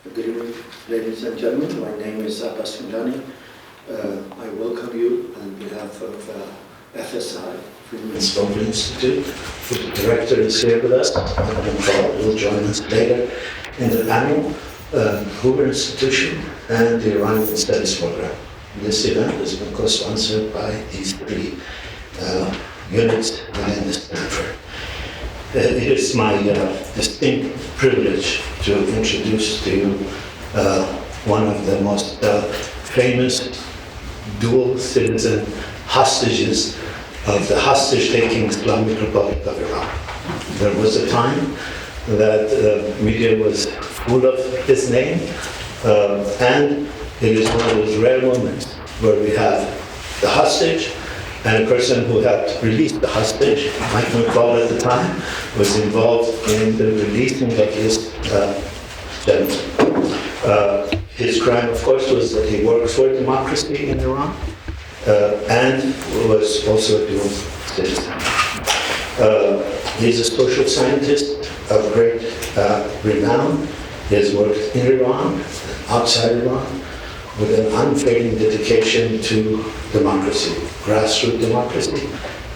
Good evening, ladies and gentlemen. My name is Abbas Milani. I welcome you on behalf of FSI, Freeman's Open Institute. The director is here with us. Paul will join us later in the panel. Hoover Institution and the Iranian Studies Program. This event has been co-sponsored by these three units within the Stanford. It is my distinct privilege to introduce to you one of the most famous dual citizen hostages of the hostage-taking Islamic Republic of Iran. There was a time that media was full of his name, and it is one of those rare moments where we have the hostage and a person who had released the hostage. Mike McFaul at the time was involved in the releasing of his gentleman. His crime, of course, was that he worked for democracy in Iran and was also a dual citizen. He's a social scientist of great renown. He has worked in Iran, outside Iran, with an unfailing dedication to democracy, grassroots democracy,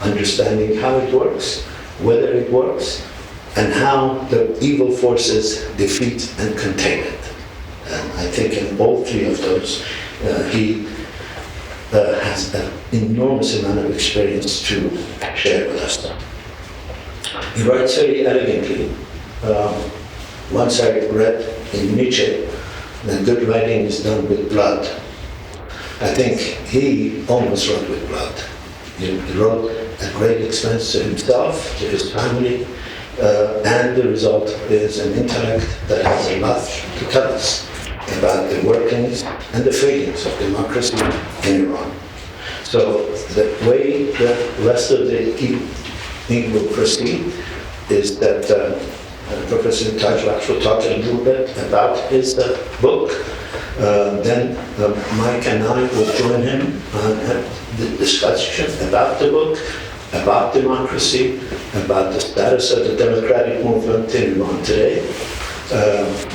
understanding how it works, whether it works, and how the evil forces defeat and contain it. And I think in all three of those, he has an enormous amount of experience to share with us. He writes very elegantly. Once I read in Nietzsche that good writing is done with blood. I think he almost wrote with blood. He wrote at great expense to himself, to his family, and the result is an intellect that has a lot to tell us about the workings and the failings of democracy in Iran. So the way the rest of the evening will proceed is that Professor Tajbakhsh will talk a little bit about his book. Then Mike and I will join him at the discussion about the book, about democracy, about the status of the democratic movement in Iran today.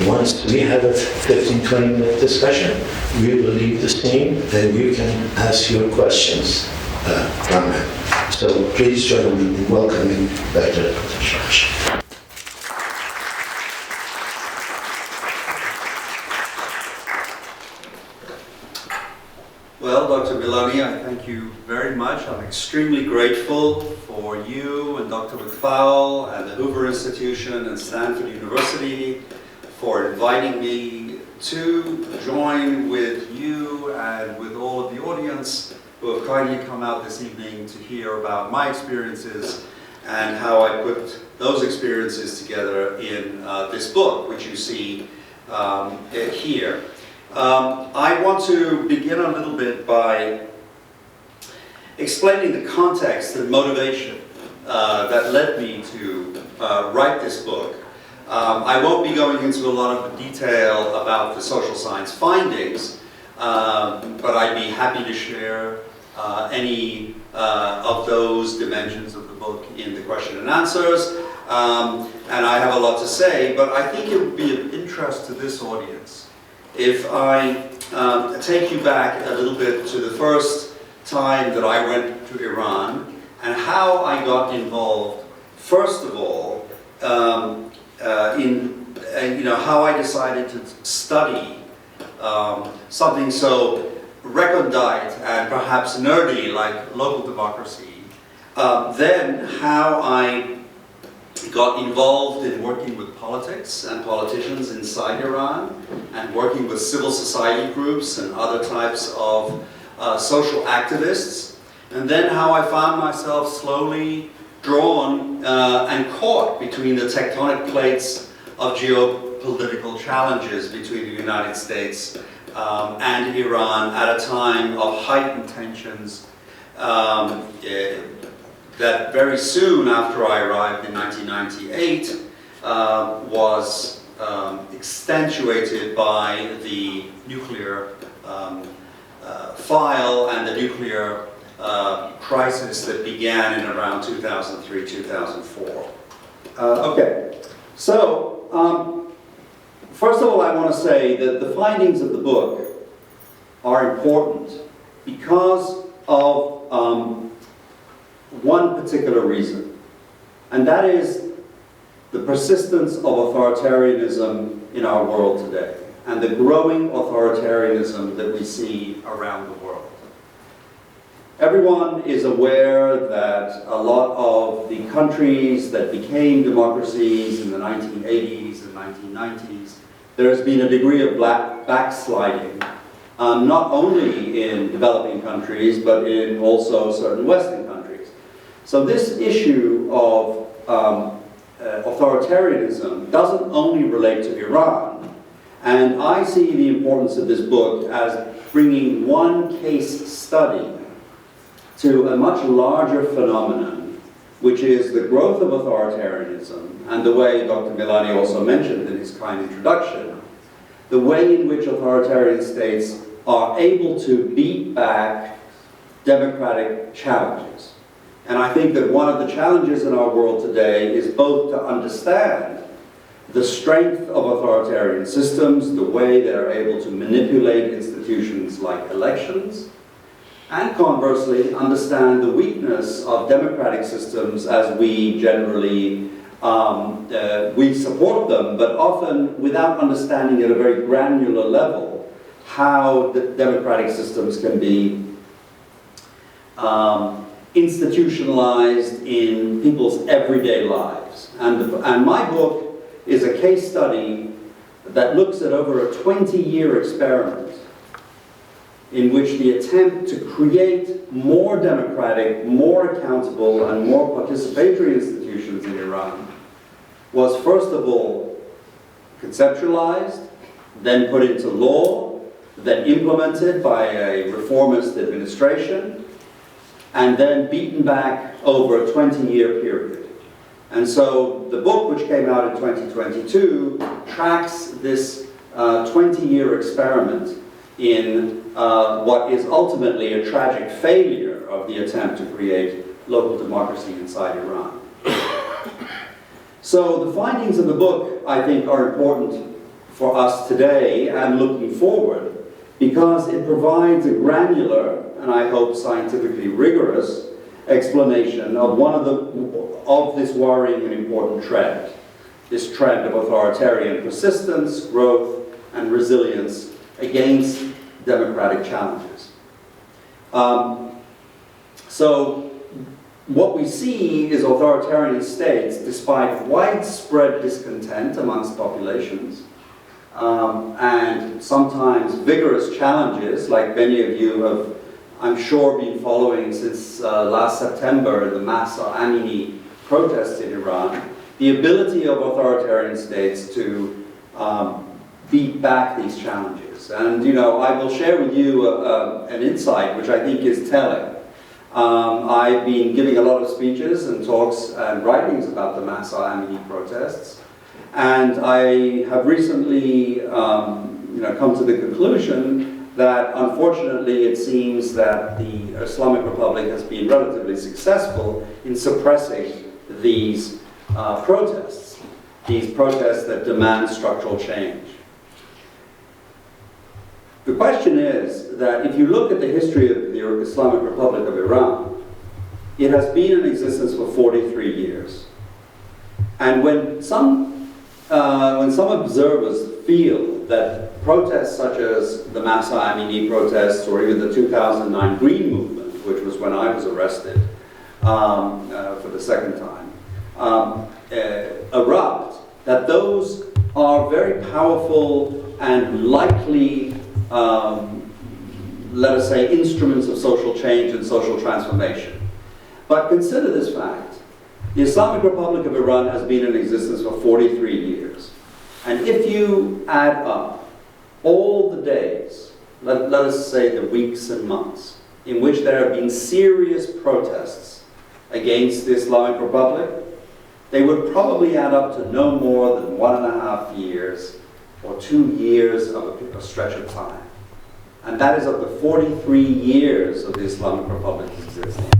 Once we have a 15-20 minute discussion, we will leave the scene and you can ask your questions from him. So please join me in welcoming Dr. Tajbakhsh. Well, Dr. Milani, I thank you very much. I'm extremely grateful for you and Dr. McFaul and the Hoover Institution and Stanford University for inviting me to join with you and with all of the audience who have kindly come out this evening to hear about my experiences and how I put those experiences together in this book, which you see here. I want to begin a little bit by explaining the context and motivation that led me to write this book. I won't be going into a lot of detail about the social science findings, but I'd be happy to share any of those dimensions of the book in the question and answers. And I have a lot to say, but I think it would be of interest to this audience if I take you back a little bit to the first time that I went to Iran and how I got involved, first of all, in how I decided to study something so recondite and perhaps nerdy like local democracy, then how I got involved in working with politics and politicians inside Iran and working with civil society groups and other types of social activists, and then how I found myself slowly drawn and caught between the tectonic plates of geopolitical challenges between the United States and Iran at a time of heightened tensions that very soon after I arrived in 1998 was accentuated by the nuclear file and the nuclear crisis that began in around 2003-2004. Okay, so First of all, I want to say that the findings of the book are important because of one particular reason, and that is the persistence of authoritarianism in our world today, and the growing authoritarianism that we see around the world. Everyone is aware that a lot of the countries that became democracies in the 1980s and 1990s, there has been a degree of backsliding, not only in developing countries, but in also certain Western countries. So this issue of authoritarianism doesn't only relate to Iran, and I see the importance of this book as bringing one case study to a much larger phenomenon, which is the growth of authoritarianism, and the way Dr. Milani also mentioned in his kind introduction, the way in which authoritarian states are able to beat back democratic challenges. And I think that one of the challenges in our world today is both to understand the strength of authoritarian systems, the way they're able to manipulate institutions like elections, and conversely, understand the weakness of democratic systems as we generally, we support them, but often without understanding at a very granular level how the democratic systems can be institutionalized in people's everyday lives. And my book is a case study that looks at over a 20-year experiment in which the attempt to create more democratic, more accountable, and more participatory institutions in Iran was first of all conceptualized, then put into law, then implemented by a reformist administration, and then beaten back over a 20-year period. And so the book, which came out in 2022, tracks this 20-year experiment in what is ultimately a tragic failure of the attempt to create local democracy inside Iran. So the findings of the book, I think, are important for us today and looking forward, because it provides a granular, and I hope scientifically rigorous, explanation of of this worrying and important trend, this trend of authoritarian persistence, growth, and resilience against democratic challenges. So what we see is authoritarian states, despite widespread discontent amongst populations, and sometimes vigorous challenges, like many of you have, I'm sure, been following since last September in the Mahsa Amini protests in Iran, the ability of authoritarian states to beat back these challenges. And, you know, I will share with you an insight which I think is telling. I've been giving a lot of speeches and talks and writings about the Mahsa Amini protests, and I have recently come to the conclusion that unfortunately it seems that the Islamic Republic has been relatively successful in suppressing these protests that demand structural change. The question is that if you look at the history of the Islamic Republic of Iran, it has been in existence for 43 years. And when some observers feel that protests such as the Mahsa Amini protests or even the 2009 Green Movement, which was when I was arrested for the second time, erupt, that those are very powerful and likely, let us say, instruments of social change and social transformation. But consider this fact. The Islamic Republic of Iran has been in existence for 43 years. And if you add up all the days, let us say the weeks and months, in which there have been serious protests against the Islamic Republic, they would probably add up to no more than 1.5 years or 2 years of a stretch of time. And that is of the 43 years of the Islamic Republic's existence.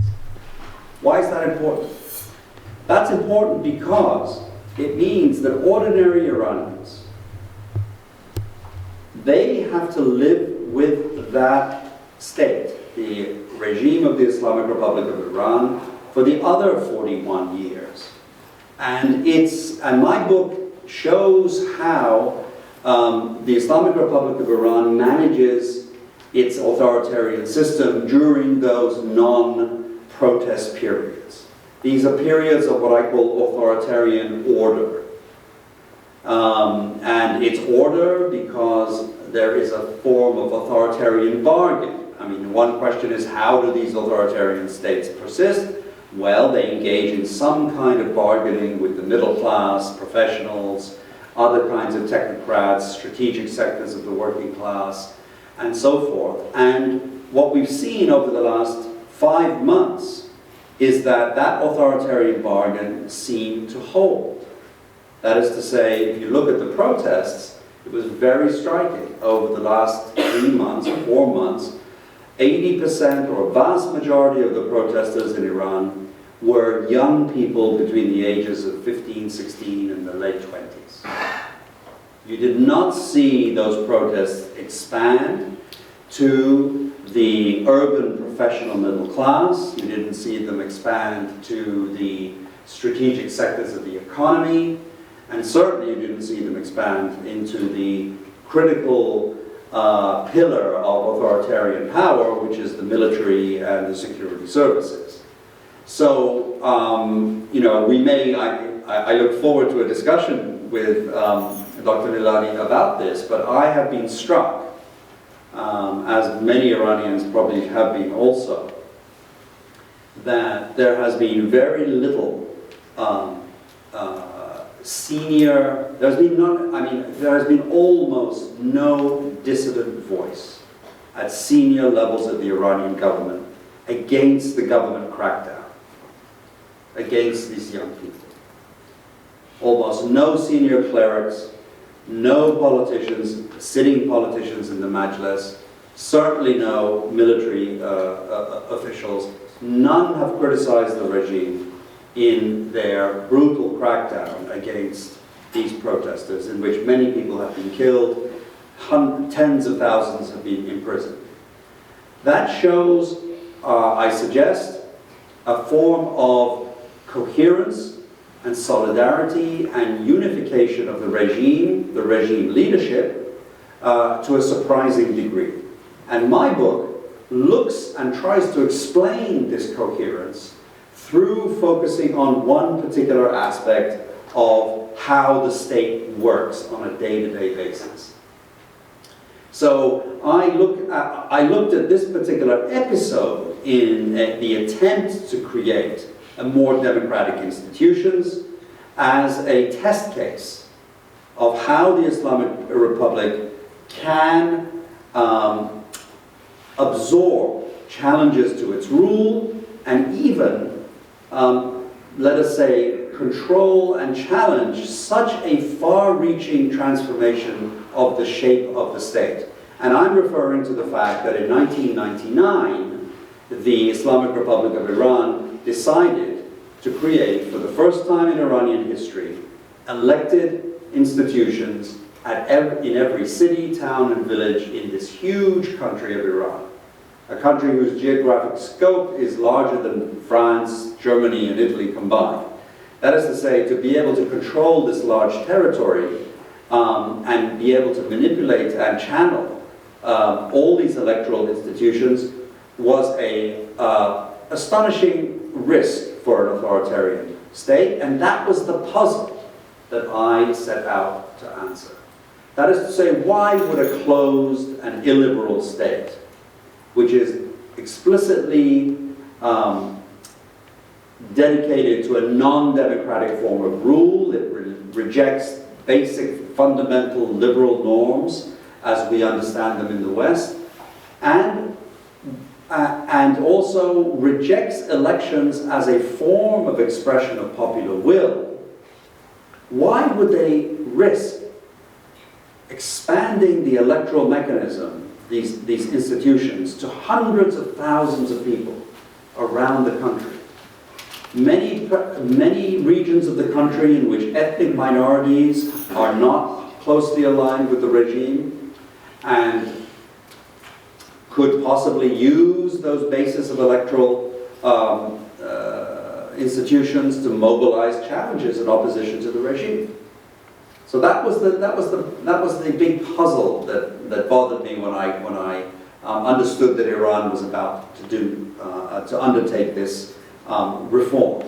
Why is that important? That's important because it means that ordinary Iranians they have to live with that state, the regime of the Islamic Republic of Iran, for the other 41 years. And my book shows how the Islamic Republic of Iran manages its authoritarian system during those non-protest periods. These are periods of what I call authoritarian order. And it's order because there is a form of authoritarian bargain. I mean, one question is, how do these authoritarian states persist? Well, they engage in some kind of bargaining with the middle class, professionals, other kinds of technocrats, strategic sectors of the working class, and so forth. And what we've seen over the last 5 months is that that authoritarian bargain seemed to hold. That is to say, if you look at the protests, it was very striking. Over the last 3 months or 4 months, 80% or a vast majority of the protesters in Iran were young people between the ages of 15, 16 and the late 20s. You did not see those protests expand to the urban professional middle class. You didn't see them expand to the strategic sectors of the economy. And certainly you didn't see them expand into the critical pillar of authoritarian power, which is the military and the security services. So, you know, I look forward to a discussion with Dr. Nilani about this, but I have been struck, as many Iranians probably have been also, that there has been very little there has been almost no dissident voice at senior levels of the Iranian government against the government crackdown, against these young people. Almost no senior clerics, no politicians, sitting politicians in the Majlis, certainly no military officials. None have criticized the regime in their brutal crackdown against these protesters, in which many people have been killed, tens of thousands have been imprisoned. That shows, I suggest, a form of coherence and solidarity and unification of the regime leadership, to a surprising degree. And my book looks and tries to explain this coherence through focusing on one particular aspect of how the state works on a day-to-day basis. So I looked at this particular episode in the attempt to create a more democratic institutions as a test case of how the Islamic Republic can absorb challenges to its rule and even, let us say, control and challenge such a far-reaching transformation of the shape of the state. And I'm referring to the fact that in 1999, the Islamic Republic of Iran decided to create, for the first time in Iranian history, elected institutions in every city, town, and village in this huge country of Iran. A country whose geographic scope is larger than France, Germany, and Italy combined. That is to say, to be able to control this large territory and be able to manipulate and channel all these electoral institutions was an astonishing risk for an authoritarian state, and that was the puzzle that I set out to answer. That is to say, why would a closed and illiberal state, which is explicitly dedicated to a non-democratic form of rule, it rejects basic fundamental liberal norms as we understand them in the West, and also rejects elections as a form of expression of popular will, why would they risk expanding the electoral mechanism, these institutions, to hundreds of thousands of people around the country? Many regions of the country in which ethnic minorities are not closely aligned with the regime, and could possibly use those bases of electoral institutions to mobilize challenges in opposition to the regime. So that was the big puzzle that bothered me when I understood that Iran was about to undertake this reform.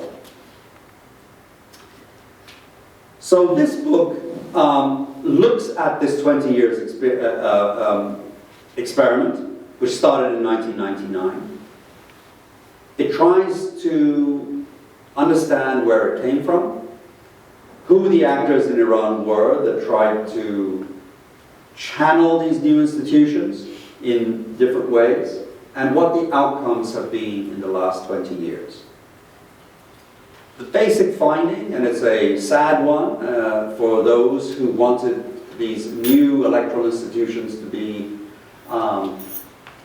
So this book looks at this 20 years experiment, which started in 1999. It tries to understand where it came from, who the actors in Iran were that tried to channel these new institutions in different ways, and what the outcomes have been in the last 20 years. The basic finding, and it's a sad one for those who wanted these new electoral institutions to be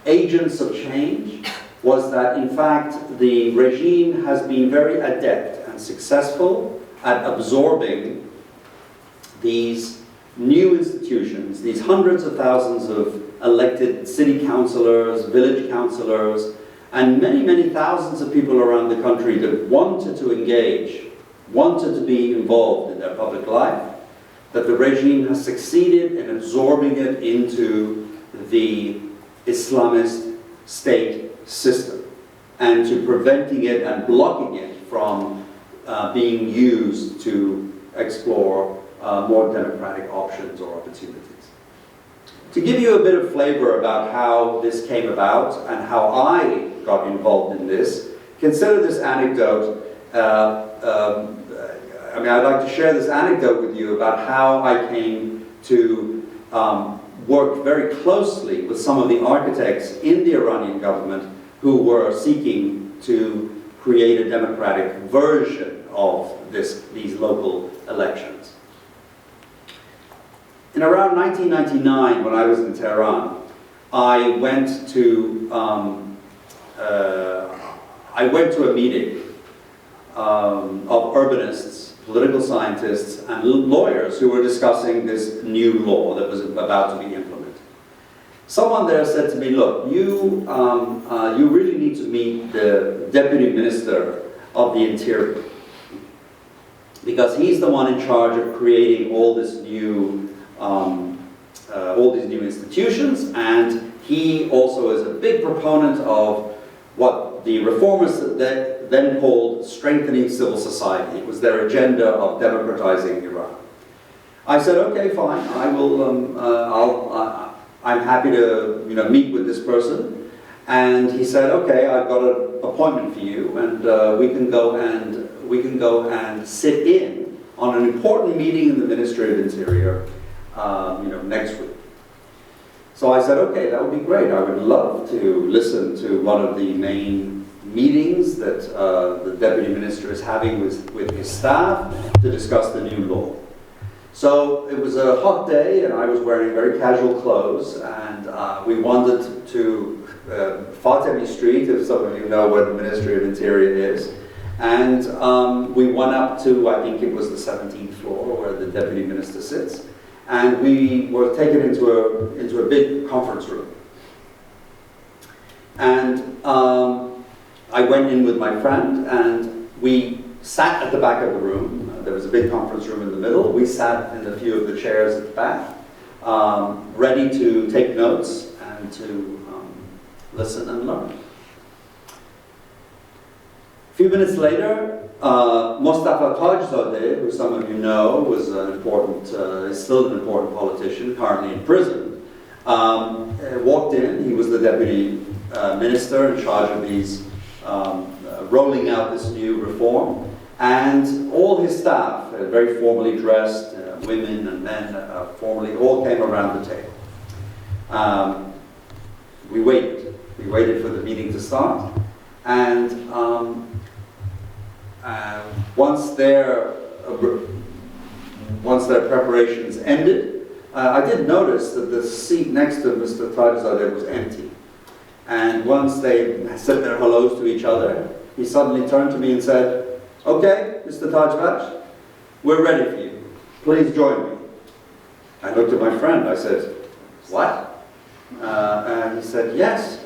agents of change, was that in fact the regime has been very adept and successful at absorbing these new institutions, these hundreds of thousands of elected city councillors, village councillors, and many, many thousands of people around the country that wanted to engage, wanted to be involved in their public life, that the regime has succeeded in absorbing it into the Islamist state system and to preventing it and blocking it from being used to explore more democratic options or opportunities. To give you a bit of flavor about how this came about and how I got involved in this, consider this anecdote. I'd like to share this anecdote with you about how I came to work very closely with some of the architects in the Iranian government who were seeking to create a democratic version of these local elections. In around 1999, when I was in Tehran, I went to a meeting of urbanists, political scientists, and lawyers who were discussing this new law that was about to be implemented. Someone there said to me, look, you really need to meet the Deputy Minister of the Interior, because he's the one in charge of creating all these new institutions, and he also is a big proponent of what the reformers then called strengthening civil society. It was their agenda of democratizing Iran. I said, okay, fine, I will. I'm happy to meet with this person. And he said, okay, I've got an appointment for you, and we can go and sit in on an important meeting in the Ministry of Interior, next week. So I said, okay, that would be great. I would love to listen to one of the main meetings that the Deputy Minister is having with his staff to discuss the new law. So it was a hot day, and I was wearing very casual clothes, and we wandered to Fatemi Street, if some of you know where the Ministry of Interior is, and we went up to, I think it was the 17th floor, where the Deputy Minister sits, and we were taken into a big conference room. And I went in with my friend, and we sat at the back of the room. There was a big conference room in the middle. We sat in a few of the chairs at the back, ready to take notes and to listen and learn. A few minutes later, Mostafa Tajbakhsh, who some of you know was is still an important politician, currently in prison, walked in. He was the deputy minister in charge of these rolling out this new reform. And all his staff, very formally dressed, women and men, formally, all came around the table. We waited for the meeting to start, and once their preparations ended, I did notice that the seat next to Mr. Tajbakhsh was empty. And once they said their hellos to each other, he suddenly turned to me and said, okay, Mr. Tajbakhsh, we're ready for you. Please join me. I looked at my friend. I said, what? said, yes.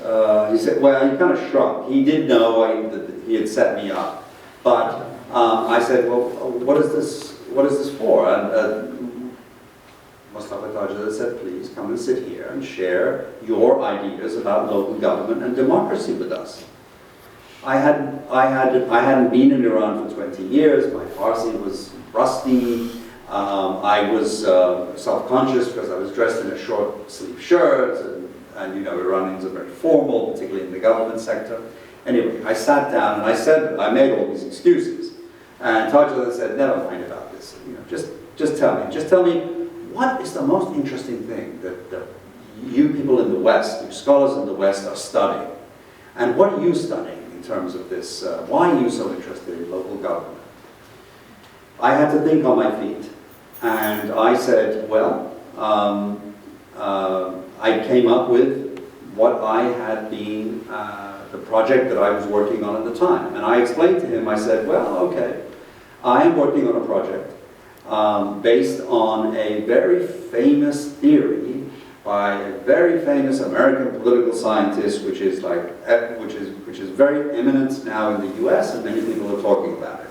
He said, well, he kind of shrugged. He did know that he had set me up. But I said, well, what is this for? And Mustafa Tajbakhsh said, please come and sit here and share your ideas about local government and democracy with us. I hadn't been in Iran for 20 years. My Farsi was rusty. I was self-conscious because I was dressed in a short sleeve shirt, and you know, Iranians are very formal, particularly in the government sector. Anyway, I sat down and I made all these excuses. And Tajbakhsh said, never mind about this. You know, just tell me, what is the most interesting thing that you people in the West, you scholars in the West, are studying? And what are you studying in terms of this? Why are you so interested in local government? I had to think on my feet. And I said, well, I came up with what I had been, the project that I was working on at the time. And I explained to him, I said, well, okay, I am working on a project based on a very famous theory by a very famous American political scientist, which is very eminent now in the US, and many people are talking about it.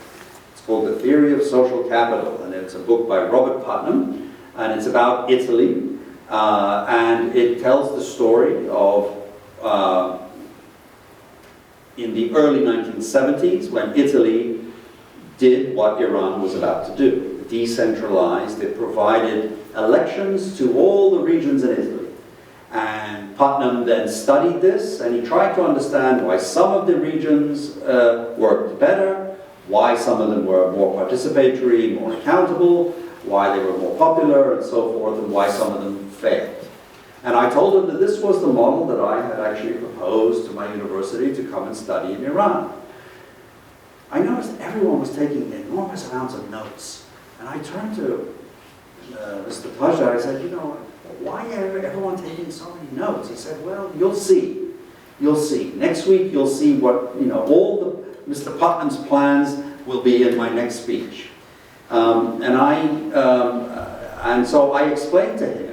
It's called The Theory of Social Capital, and it's a book by Robert Putnam, and it's about Italy, and it tells the story of in the early 1970s when Italy did what Iran was about to do. It decentralized, it provided elections to all the regions in Italy. And Putnam then studied this, and he tried to understand why some of the regions worked better, why some of them were more participatory, more accountable, why they were more popular, and so forth, and why some of them failed. And I told him that this was the model that I had actually proposed to my university to come and study in Iran. I noticed everyone was taking enormous amounts of notes. And I turned to Mr. Tajbakhsh, I said, you know, why is everyone taking so many notes? He said, well, you'll see. You'll see. Next week, you'll see what, you know, all the Mr. Putnam's plans will be in my next speech. And so I explained to him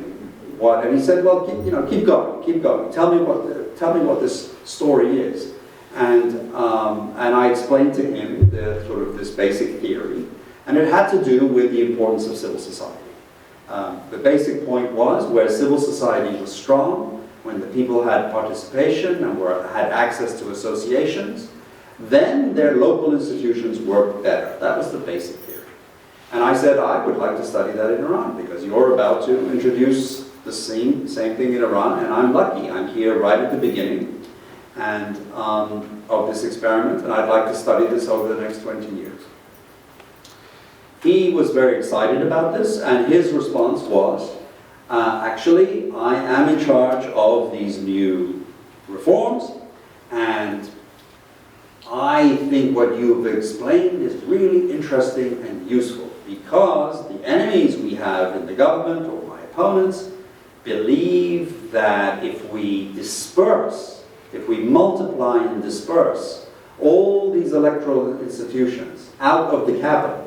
what, and he said, well, keep going. Tell me what this story is. And I explained to him this basic theory, and it had to do with the importance of civil society. The basic point was where civil society was strong, when the people had participation and had access to associations, then their local institutions worked better. That was the basic theory. And I said, I would like to study that in Iran, because you're about to introduce the same thing in Iran, and I'm lucky. I'm here right at the beginning of this experiment, and I'd like to study this over the next 20 years. He was very excited about this, and his response was, actually, I am in charge of these new reforms, and I think what you've explained is really interesting and useful, because the enemies we have in the government, or my opponents, believe that if we multiply and disperse all these electoral institutions out of the capital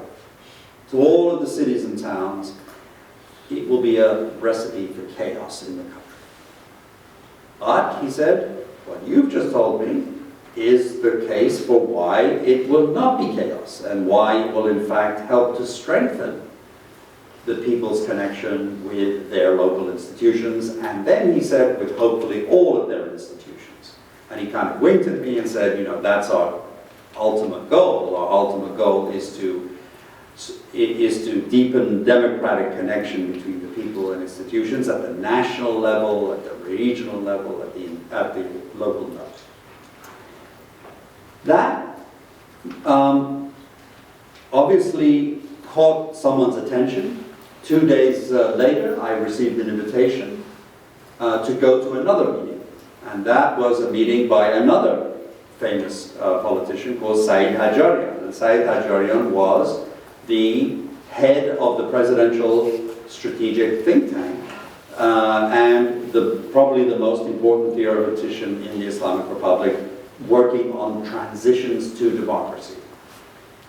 to all of the cities and towns, it will be a recipe for chaos in the country. But, he said, what you've just told me is the case for why it will not be chaos, and why it will in fact help to strengthen the people's connection with their local institutions, and then he said, with hopefully all of their institutions. And he kind of winked at me and said, you know, that's our ultimate goal. Our ultimate goal is to deepen democratic connection between the people and institutions at the national level, at the regional level, at the local level. That obviously caught someone's attention. 2 days later, I received an invitation to go to another meeting. And that was a meeting by another famous politician called Saeed Hajjarian. And Saeed Hajjarian was the head of the presidential strategic think tank, and probably the most important theoretician in the Islamic Republic working on transitions to democracy.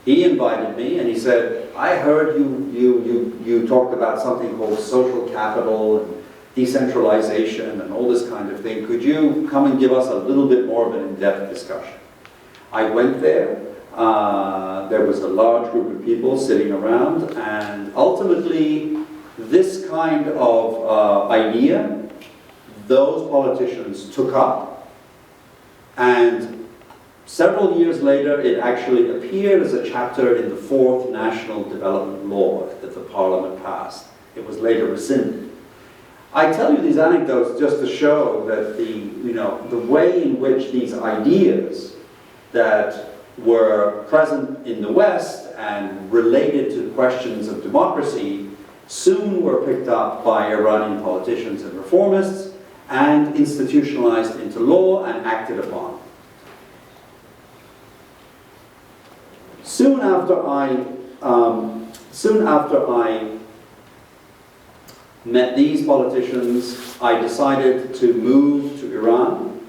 He invited me and he said, I heard you talked about something called social capital, decentralization and all this kind of thing. Could you come and give us a little bit more of an in-depth discussion? I went there. There was a large group of people sitting around, and ultimately this kind of idea those politicians took up, and several years later it actually appeared as a chapter in the 4th National Development Law that the Parliament passed. It was later rescinded. I tell you these anecdotes just to show that the way in which these ideas that were present in the West and related to questions of democracy soon were picked up by Iranian politicians and reformists and institutionalized into law and acted upon. Soon after I met these politicians, I decided to move to Iran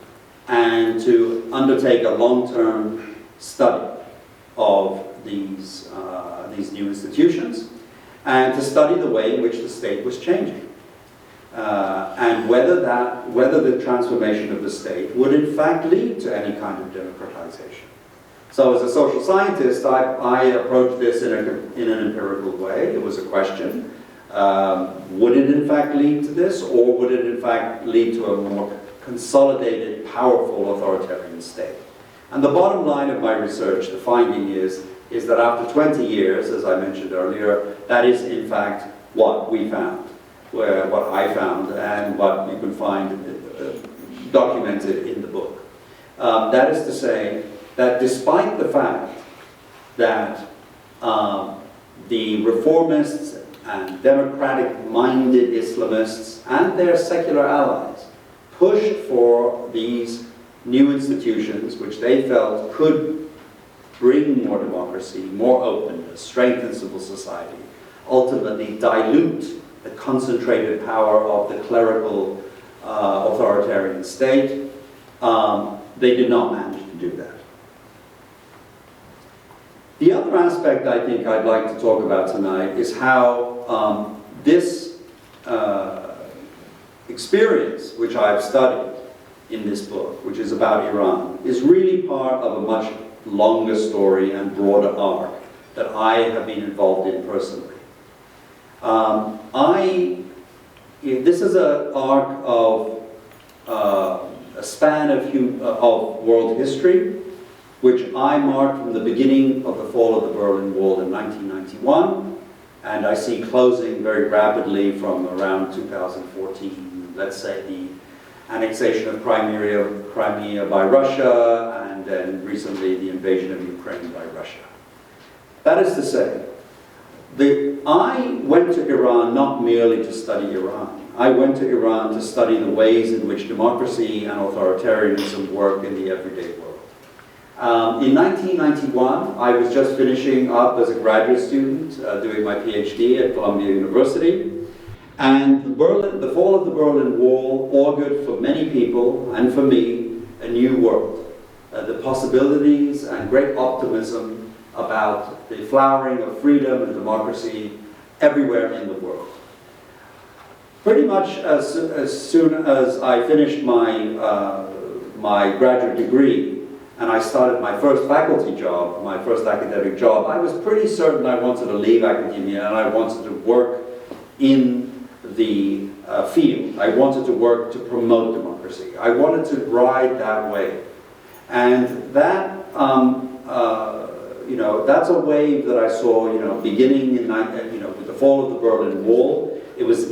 and to undertake a long-term study of these new institutions and to study the way in which the state was changing. And whether the transformation of the state would in fact lead to any kind of democratization. So as a social scientist, I approached this in an empirical way. It was a question. Would it in fact lead to this, or would it in fact lead to a more consolidated, powerful authoritarian state? And the bottom line of my research, the finding is that after 20 years, as I mentioned earlier, that is in fact what we found. What I found and what you can find documented in the book. That is to say that despite the fact that the reformists and democratic-minded Islamists and their secular allies pushed for these new institutions which they felt could bring more democracy, more openness, strengthen civil society, ultimately dilute the concentrated power of the clerical authoritarian state, they did not manage to do that. The other aspect I think I'd like to talk about tonight is how this experience, which I've studied in this book, which is about Iran, is really part of a much longer story and broader arc that I have been involved in personally. This is an arc of a span of world history, which I marked from the beginning of the fall of the Berlin Wall in 1991, and I see closing very rapidly from around 2014, let's say the annexation of Crimea by Russia, and then recently the invasion of Ukraine by Russia. That is to say, I went to Iran not merely to study Iran. I went to Iran to study the ways in which democracy and authoritarianism work in the everyday world. In 1991, I was just finishing up as a graduate student, doing my Ph.D. at Columbia University. And the fall of the Berlin Wall augured for many people, and for me, a new world. The possibilities and great optimism about the flowering of freedom and democracy everywhere in the world. Pretty much as soon as I finished my graduate degree and I started my first faculty job, my first academic job, I was pretty certain I wanted to leave academia and I wanted to work in the field. I wanted to work to promote democracy. I wanted to ride that wave. And that that's a wave that I saw, beginning in, with the fall of the Berlin Wall. It was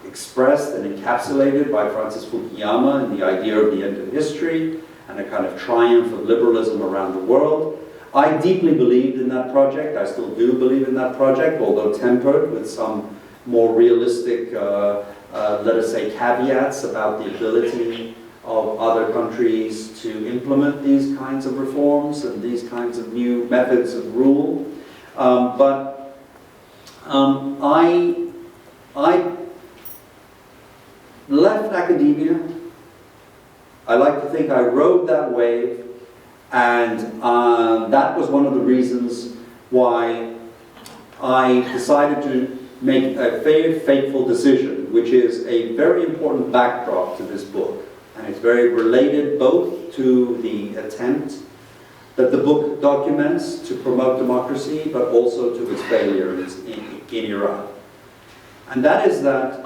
expressed and encapsulated by Francis Fukuyama in the idea of the end of history and a kind of triumph of liberalism around the world. I deeply believed in that project. I still do believe in that project, although tempered with some more realistic, let us say, caveats about the ability of other countries to implement these kinds of reforms and these kinds of new methods of rule. I left academia. I like to think I rode that wave, and that was one of the reasons why I decided to make a very fateful decision which is a very important backdrop to this book, and it's very related both to the attempt that the book documents to promote democracy, but also to its failure in Iran. And that is that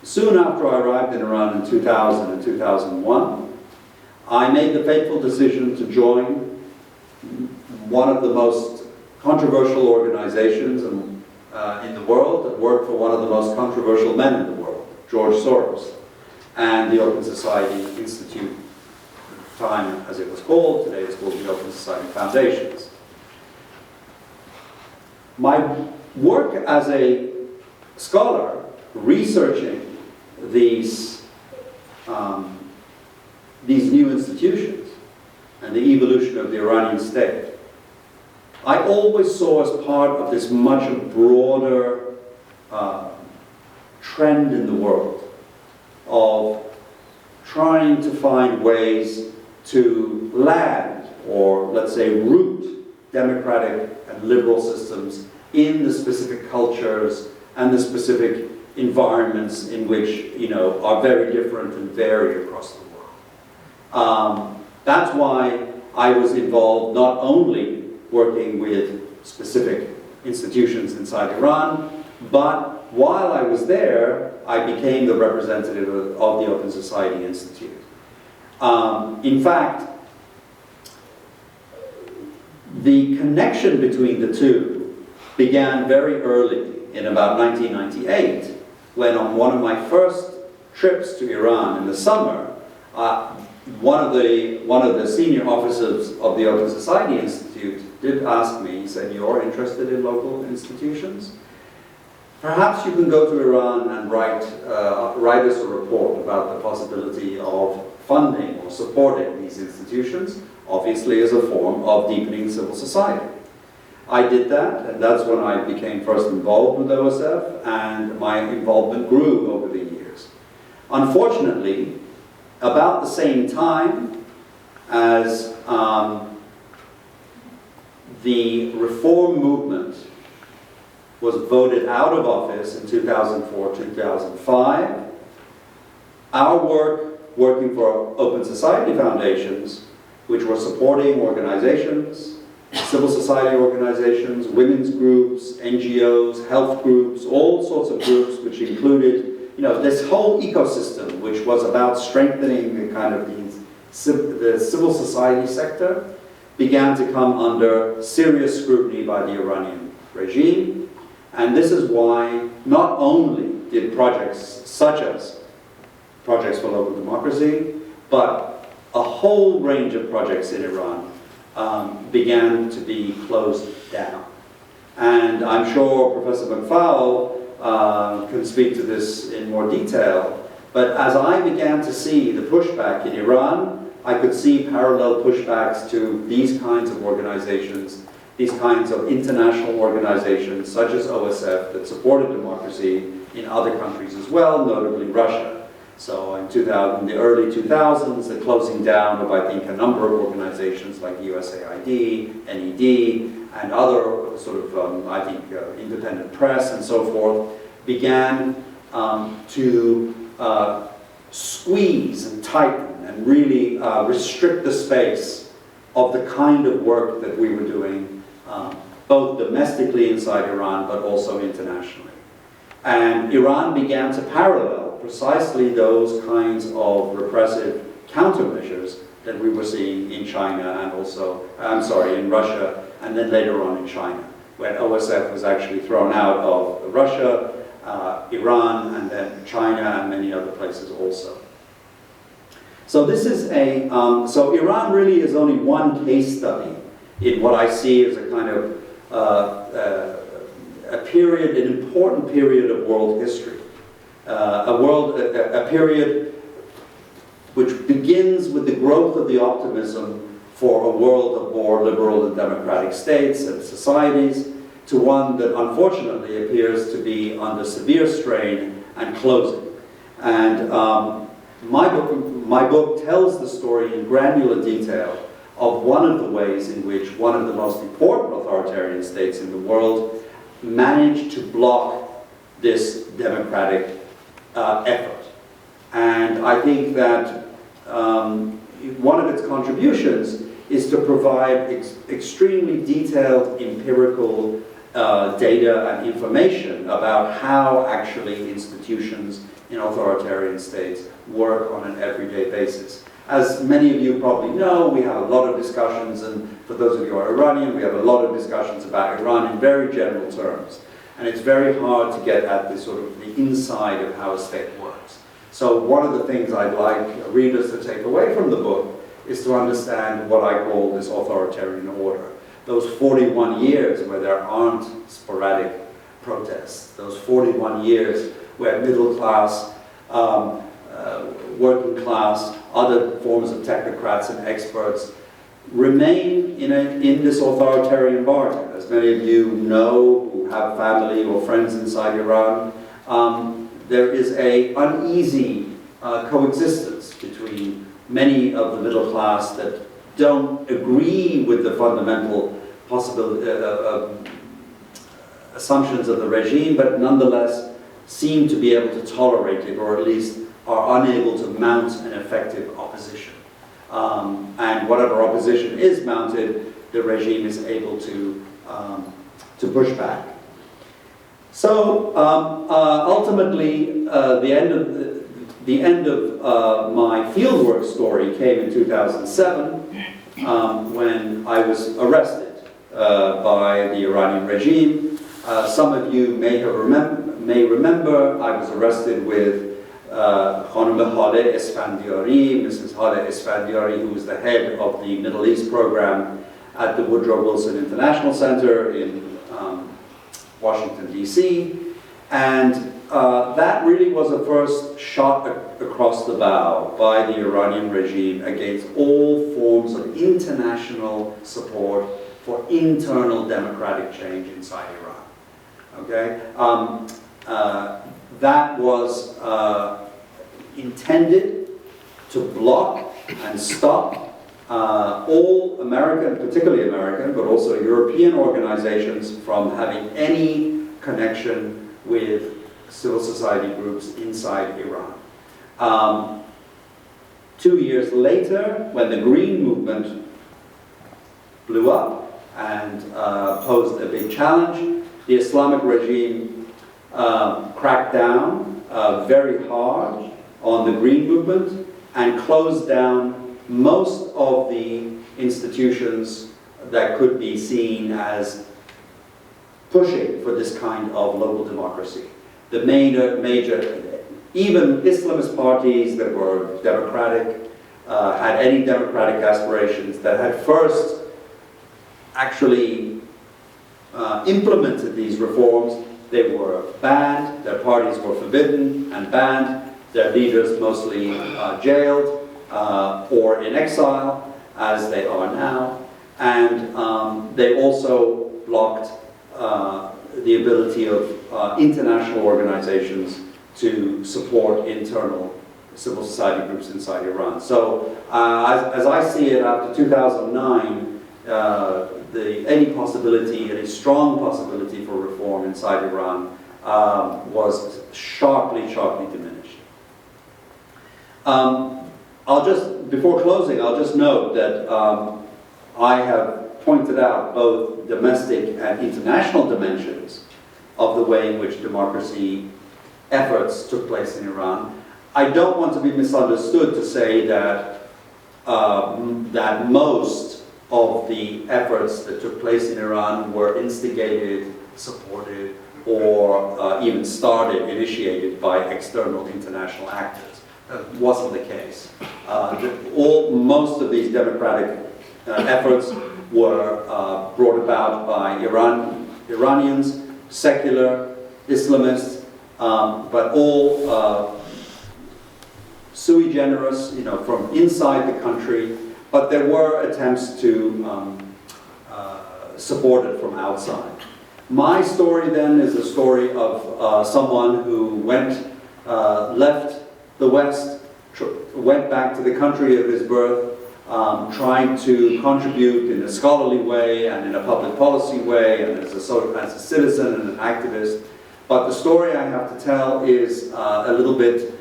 soon after I arrived in Iran in 2000 and 2001, I made the fateful decision to join one of the most controversial organizations in the world that worked for one of the most controversial men in the world, George Soros, and the Open Society Institute, at the time as it was called. Today it's called the Open Society Foundations. My work as a scholar researching these new institutions and the evolution of the Iranian state, I always saw as part of this much broader trend in the world of trying to find ways to land, or let's say root, democratic and liberal systems in the specific cultures and the specific environments in which, are very different and vary across the world. That's why I was involved not only working with specific institutions inside Iran, but while I was there, I became the representative of the Open Society Institute. In fact, the connection between the two began very early, in about 1998, when on one of my first trips to Iran in the summer, one of the senior officers of the Open Society Institute did ask me, he said, "You're interested in local institutions? Perhaps you can go to Iran and write us a report about the possibility of funding or supporting these institutions, obviously as a form of deepening civil society." I did that, and that's when I became first involved with OSF, and my involvement grew over the years. Unfortunately, about the same time as the reform movement was voted out of office in 2004-2005, our working for Open Society Foundations, which were supporting organizations, civil society organizations, women's groups, NGOs, health groups, all sorts of groups, which included, this whole ecosystem, which was about strengthening the kind of the civil society sector, began to come under serious scrutiny by the Iranian regime. And this is why not only did projects such as Projects for Local Democracy, but a whole range of projects in Iran began to be closed down. And I'm sure Professor McFowle can speak to this in more detail, but as I began to see the pushback in Iran, I could see parallel pushbacks to these kinds of organizations, these kinds of international organizations such as OSF that supported democracy in other countries as well, notably Russia. So in the early 2000s, the closing down of, I think, a number of organizations like USAID, NED, and other sort of, independent press and so forth, began to squeeze and tighten and really restrict the space of the kind of work that we were doing, both domestically inside Iran, but also internationally. And Iran began to parallel precisely those kinds of repressive countermeasures that we were seeing in China and also, in Russia, and then later on in China, when OSF was actually thrown out of Russia, Iran, and then China, and many other places also. So this is so Iran really is only one case study in what I see as a kind of an important period of world history. A period which begins with the growth of the optimism for a world of more liberal and democratic states and societies, to one that unfortunately appears to be under severe strain and closing. And my book tells the story in granular detail of one of the ways in which one of the most important authoritarian states in the world managed to block this democratic effort. And I think that one of its contributions is to provide extremely detailed empirical data and information about how actually institutions in authoritarian states work on an everyday basis. As many of you probably know, we have a lot of discussions, and for those of you who are Iranian, we have a lot of discussions about Iran in very general terms. And it's very hard to get at the sort of the inside of how a state works. So one of the things I'd like readers to take away from the book is to understand what I call this authoritarian order. Those 41 years where there aren't sporadic protests, those 41 years where middle class, working class, other forms of technocrats and experts remain in this authoritarian environment. As many of you know who have family or friends inside Iran, there is an uneasy coexistence between many of the middle class that don't agree with the fundamental assumptions of the regime, but nonetheless seem to be able to tolerate it, or at least are unable to mount an effective opposition. And whatever opposition is mounted, the regime is able to push back. So ultimately, the end of my fieldwork story came in 2007 when I was arrested by the Iranian regime. Some of you may remember I was arrested with Khanim Hale Esfandiari, Mrs. Hale Esfandiari, who was the head of the Middle East program at the Woodrow Wilson International Center in Washington, D.C. And that really was a first shot across the bow by the Iranian regime against all forms of international support for internal democratic change inside Iran. Okay? That was intended to block and stop all American, particularly American, but also European organizations from having any connection with civil society groups inside Iran. 2 years later, when the Green Movement blew up and posed a big challenge, the Islamic regime cracked down very hard on the Green Movement and closed down most of the institutions that could be seen as pushing for this kind of local democracy. The major, even Islamist parties that were democratic, had any democratic aspirations, that had first actually implemented these reforms, they were banned, their parties were forbidden and banned, their leaders mostly jailed or in exile, as they are now, and they also blocked the ability of international organizations to support internal civil society groups inside Iran. So as I see it, after 2009, any possibility, any strong possibility for reform inside Iran was sharply diminished. Before closing, I'll just note that I have pointed out both domestic and international dimensions of the way in which democracy efforts took place in Iran. I don't want to be misunderstood to say that that most of the efforts that took place in Iran were instigated, supported, or even initiated by external international actors. That wasn't the case. Most of these democratic efforts were brought about by Iranians, secular, Islamists, but all sui generis, from inside the country. But there were attempts to support it from outside. My story then is the story of someone who left the West, went back to the country of his birth, trying to contribute in a scholarly way and in a public policy way and as a citizen and an activist, But the story I have to tell is a little bit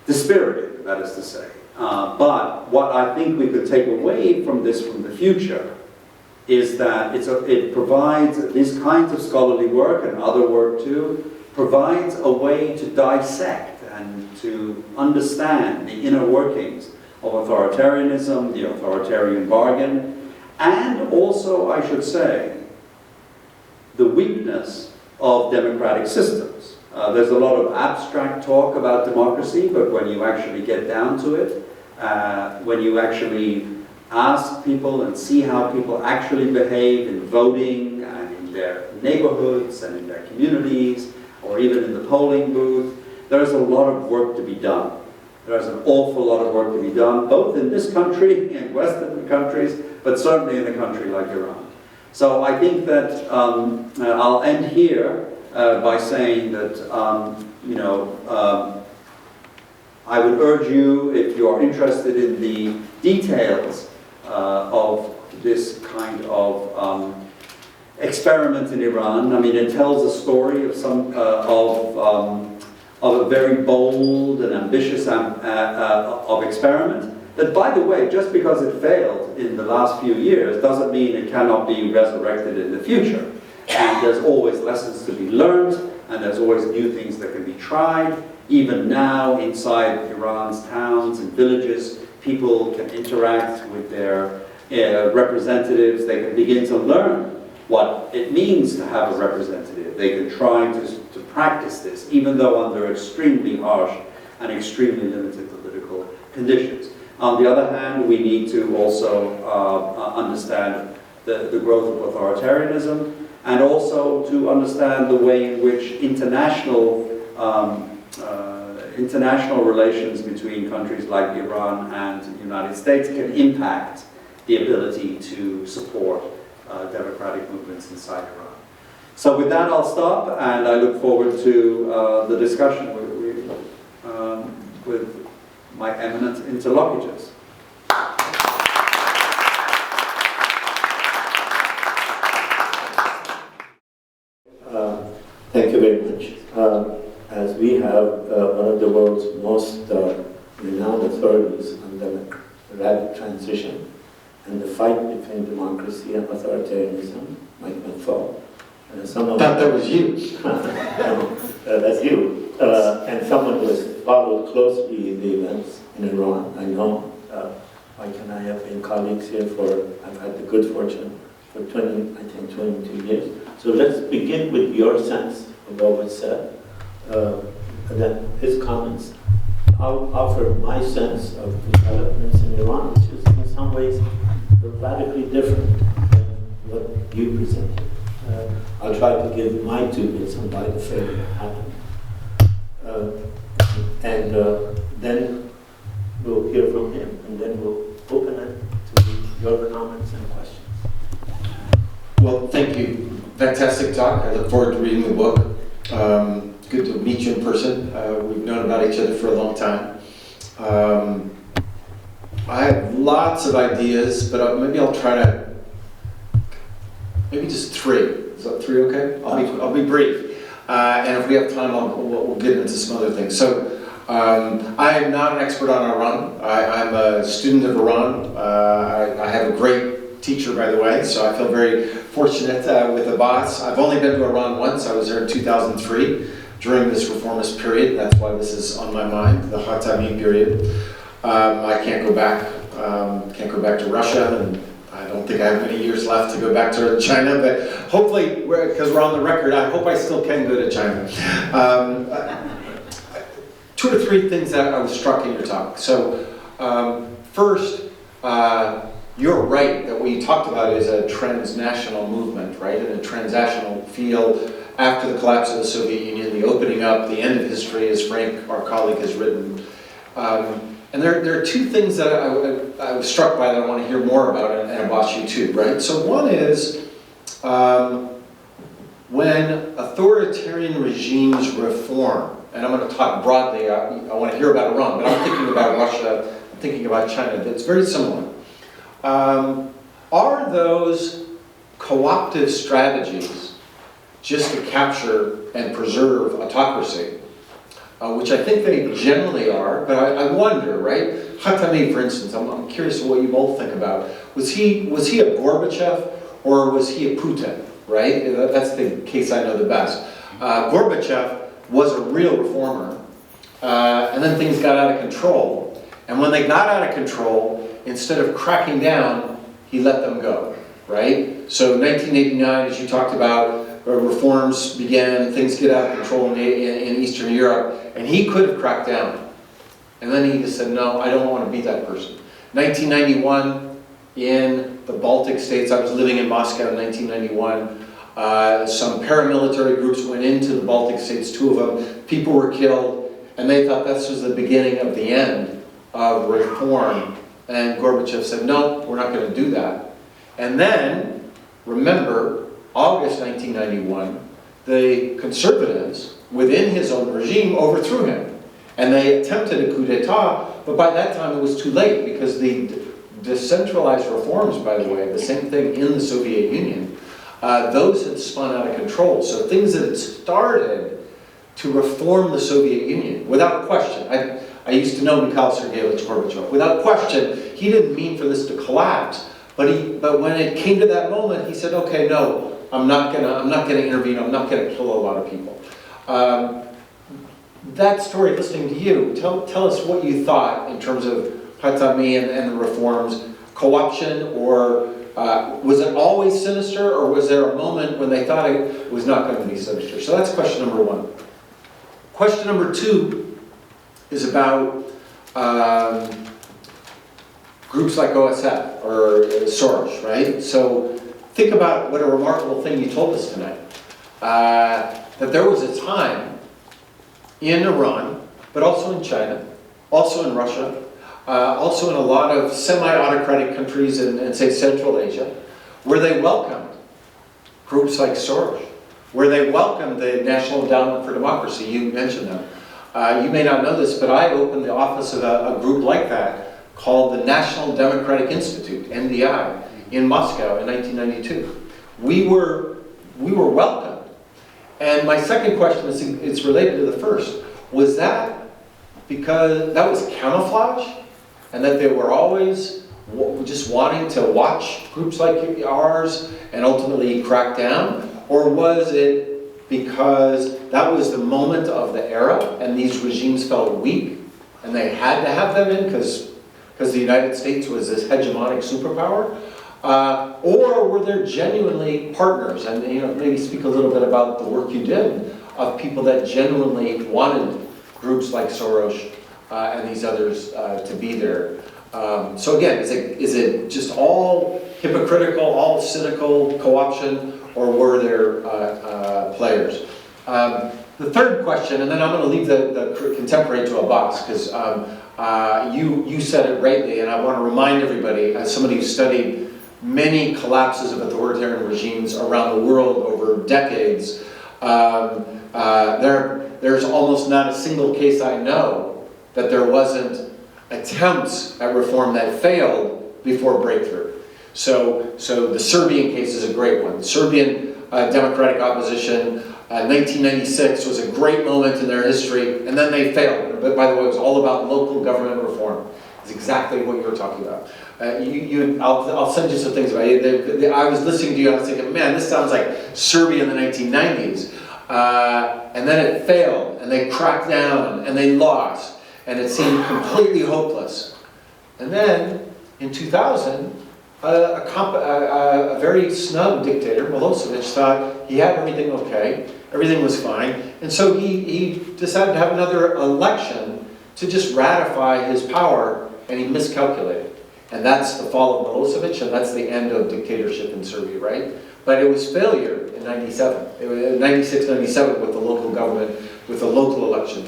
dispiriting, that is to say. But what I think we could take away from this, from the future, is that it provides, these kinds of scholarly work and other work too, provides a way to dissect and to understand the inner workings of authoritarianism, the authoritarian bargain, and also, I should say, the weakness of democratic systems. There's a lot of abstract talk about democracy, but when you actually get down to it, when you actually ask people and see how people actually behave in voting and in their neighborhoods and in their communities, or even in the polling booth, there's a lot of work to be done. There's an awful lot of work to be done, both in this country and Western countries, but certainly in a country like Iran. So I think that I'll end here by saying that, I would urge you, if you are interested in the details of this kind of experiment in Iran. I mean, it tells a story of of a very bold and ambitious of experiment. That, by the way, just because it failed in the last few years doesn't mean it cannot be resurrected in the future. And there's always lessons to be learned, and there's always new things that can be tried. Even now, inside Iran's towns and villages, people can interact with their representatives. They can begin to learn what it means to have a representative. They can try to practice this, even though under extremely harsh and extremely limited political conditions. On the other hand, we need to also understand the growth of authoritarianism, and also to understand the way in which international relations between countries like Iran and the United States can impact the ability to support democratic movements inside Iran. So with that, I'll stop, and I look forward to the discussion with my eminent interlocutors. Thank you very much. As we have one of the world's most renowned authorities on democratic transition and the fight between democracy and authoritarianism, Mike McFall. That was you. That's you. And someone who has followed closely the events in Iran. I know Mike and I have been colleagues here I've had the good fortune for 22 years. So let's begin with your sense of what was said. And then his comments. I'll offer my sense of developments in Iran, which is in some ways radically different than what you presented. I'll try to give my 2 bits on why the failure happened. Then we'll hear from him, and then we'll open it to your comments and questions. Well, thank you. Fantastic talk. I look forward to reading the book. Good to meet you in person. We've known about each other for a long time. I have lots of ideas, but maybe I'll try to, maybe just 3. Is that 3 okay? I'll be brief. And if we have time, we'll get into some other things. So I am not an expert on Iran. I'm a student of Iran. I have a great teacher, by the way, so I feel very fortunate with a boss. I've only been to Iran once. I was there in 2003 during this reformist period. That's why this is on my mind, the Khatami period. I can't go back. Can't go back to Russia, and I don't think I have many years left to go back to China, but hopefully, because we're on the record, I hope I still can go to China. 2 or 3 things that I was struck in your talk. So first, you're right that what you talked about is a transnational movement, right? In a transnational field after the collapse of the Soviet Union, the opening up, the end of history, as Frank, our colleague, has written. And there are 2 things that I was struck by that I want to hear more about, and about you too, right? So one is when authoritarian regimes reform, and I'm going to talk broadly, I want to hear about Iran, but I'm thinking about Russia, I'm thinking about China, it's very similar. Are those co-optive strategies just to capture and preserve autocracy, which I think they generally are, but I wonder, right? Khatami, for instance, I'm curious what you both think about. Was he a Gorbachev or was he a Putin, right? That's the case I know the best. Gorbachev was a real reformer, and then things got out of control. And when they got out of control, instead of cracking down, he let them go, right? So 1989, as you talked about, reforms began, things get out of control in Eastern Europe, and he could have cracked down. And then he just said, no, I don't want to be that person. 1991, in the Baltic states, I was living in Moscow in 1991, some paramilitary groups went into the Baltic states, 2 of them, people were killed, and they thought this was the beginning of the end of reform. And Gorbachev said, no, we're not going to do that. And then, remember, August 1991, the conservatives within his own regime overthrew him. And they attempted a coup d'etat, but by that time it was too late because the decentralized reforms, by the way, the same thing in the Soviet Union, those had spun out of control. So things that had started to reform the Soviet Union, without question. I used to know Mikhail Sergeyevich Gorbachev. Without question, he didn't mean for this to collapse. But when it came to that moment, he said, okay, no, I'm not gonna intervene, I'm not gonna kill a lot of people. That story, listening to you, tell us what you thought in terms of Khatami and the reforms, co-option, or was it always sinister, or was there a moment when they thought it was not going to be sinister? So that's question number 1. Question number 2 is about groups like OSF or Soros, right? So think about what a remarkable thing you told us tonight. That there was a time in Iran, but also in China, also in Russia, also in a lot of semi-autocratic countries in, say, Central Asia, where they welcomed groups like Soros, where they welcomed the National Endowment for Democracy. You mentioned them. You may not know this, but I opened the office of a group like that called the National Democratic Institute, NDI, in Moscow in 1992. We were welcomed. And my second question is it's related to the first. Was that because that was camouflage? And that they were always just wanting to watch groups like ours and ultimately crack down? Or was it because that was the moment of the era and these regimes felt weak and they had to have them in because the United States was this hegemonic superpower? Or were there genuinely partners? And maybe speak a little bit about the work you did of people that genuinely wanted groups like Soros and these others to be there. So again, is it just all hypocritical, all cynical co-option, or were there players? The third question, and then I'm going to leave the contemporary to a box, because you said it rightly, and I want to remind everybody, as somebody who studied many collapses of authoritarian regimes around the world over decades, there's almost not a single case I know that there wasn't attempts at reform that failed before breakthrough. So the Serbian case is a great one. The Serbian democratic opposition, 1996 was a great moment in their history, and then they failed. But by the way, it was all about local government reform. It's exactly what you were talking about. I'll send you some things about it. I was listening to you, and I was thinking, man, this sounds like Serbia in the 1990s. And then it failed, and they cracked down, and they lost, and it seemed completely hopeless. And then, in 2000, a very snug dictator, Milosevic, thought he had everything okay, everything was fine, and so he decided to have another election to just ratify his power, and he miscalculated. And that's the fall of Milosevic, and that's the end of dictatorship in Serbia, right? But it was failure in 97. It was 96, 97 with the local government, with the local elections.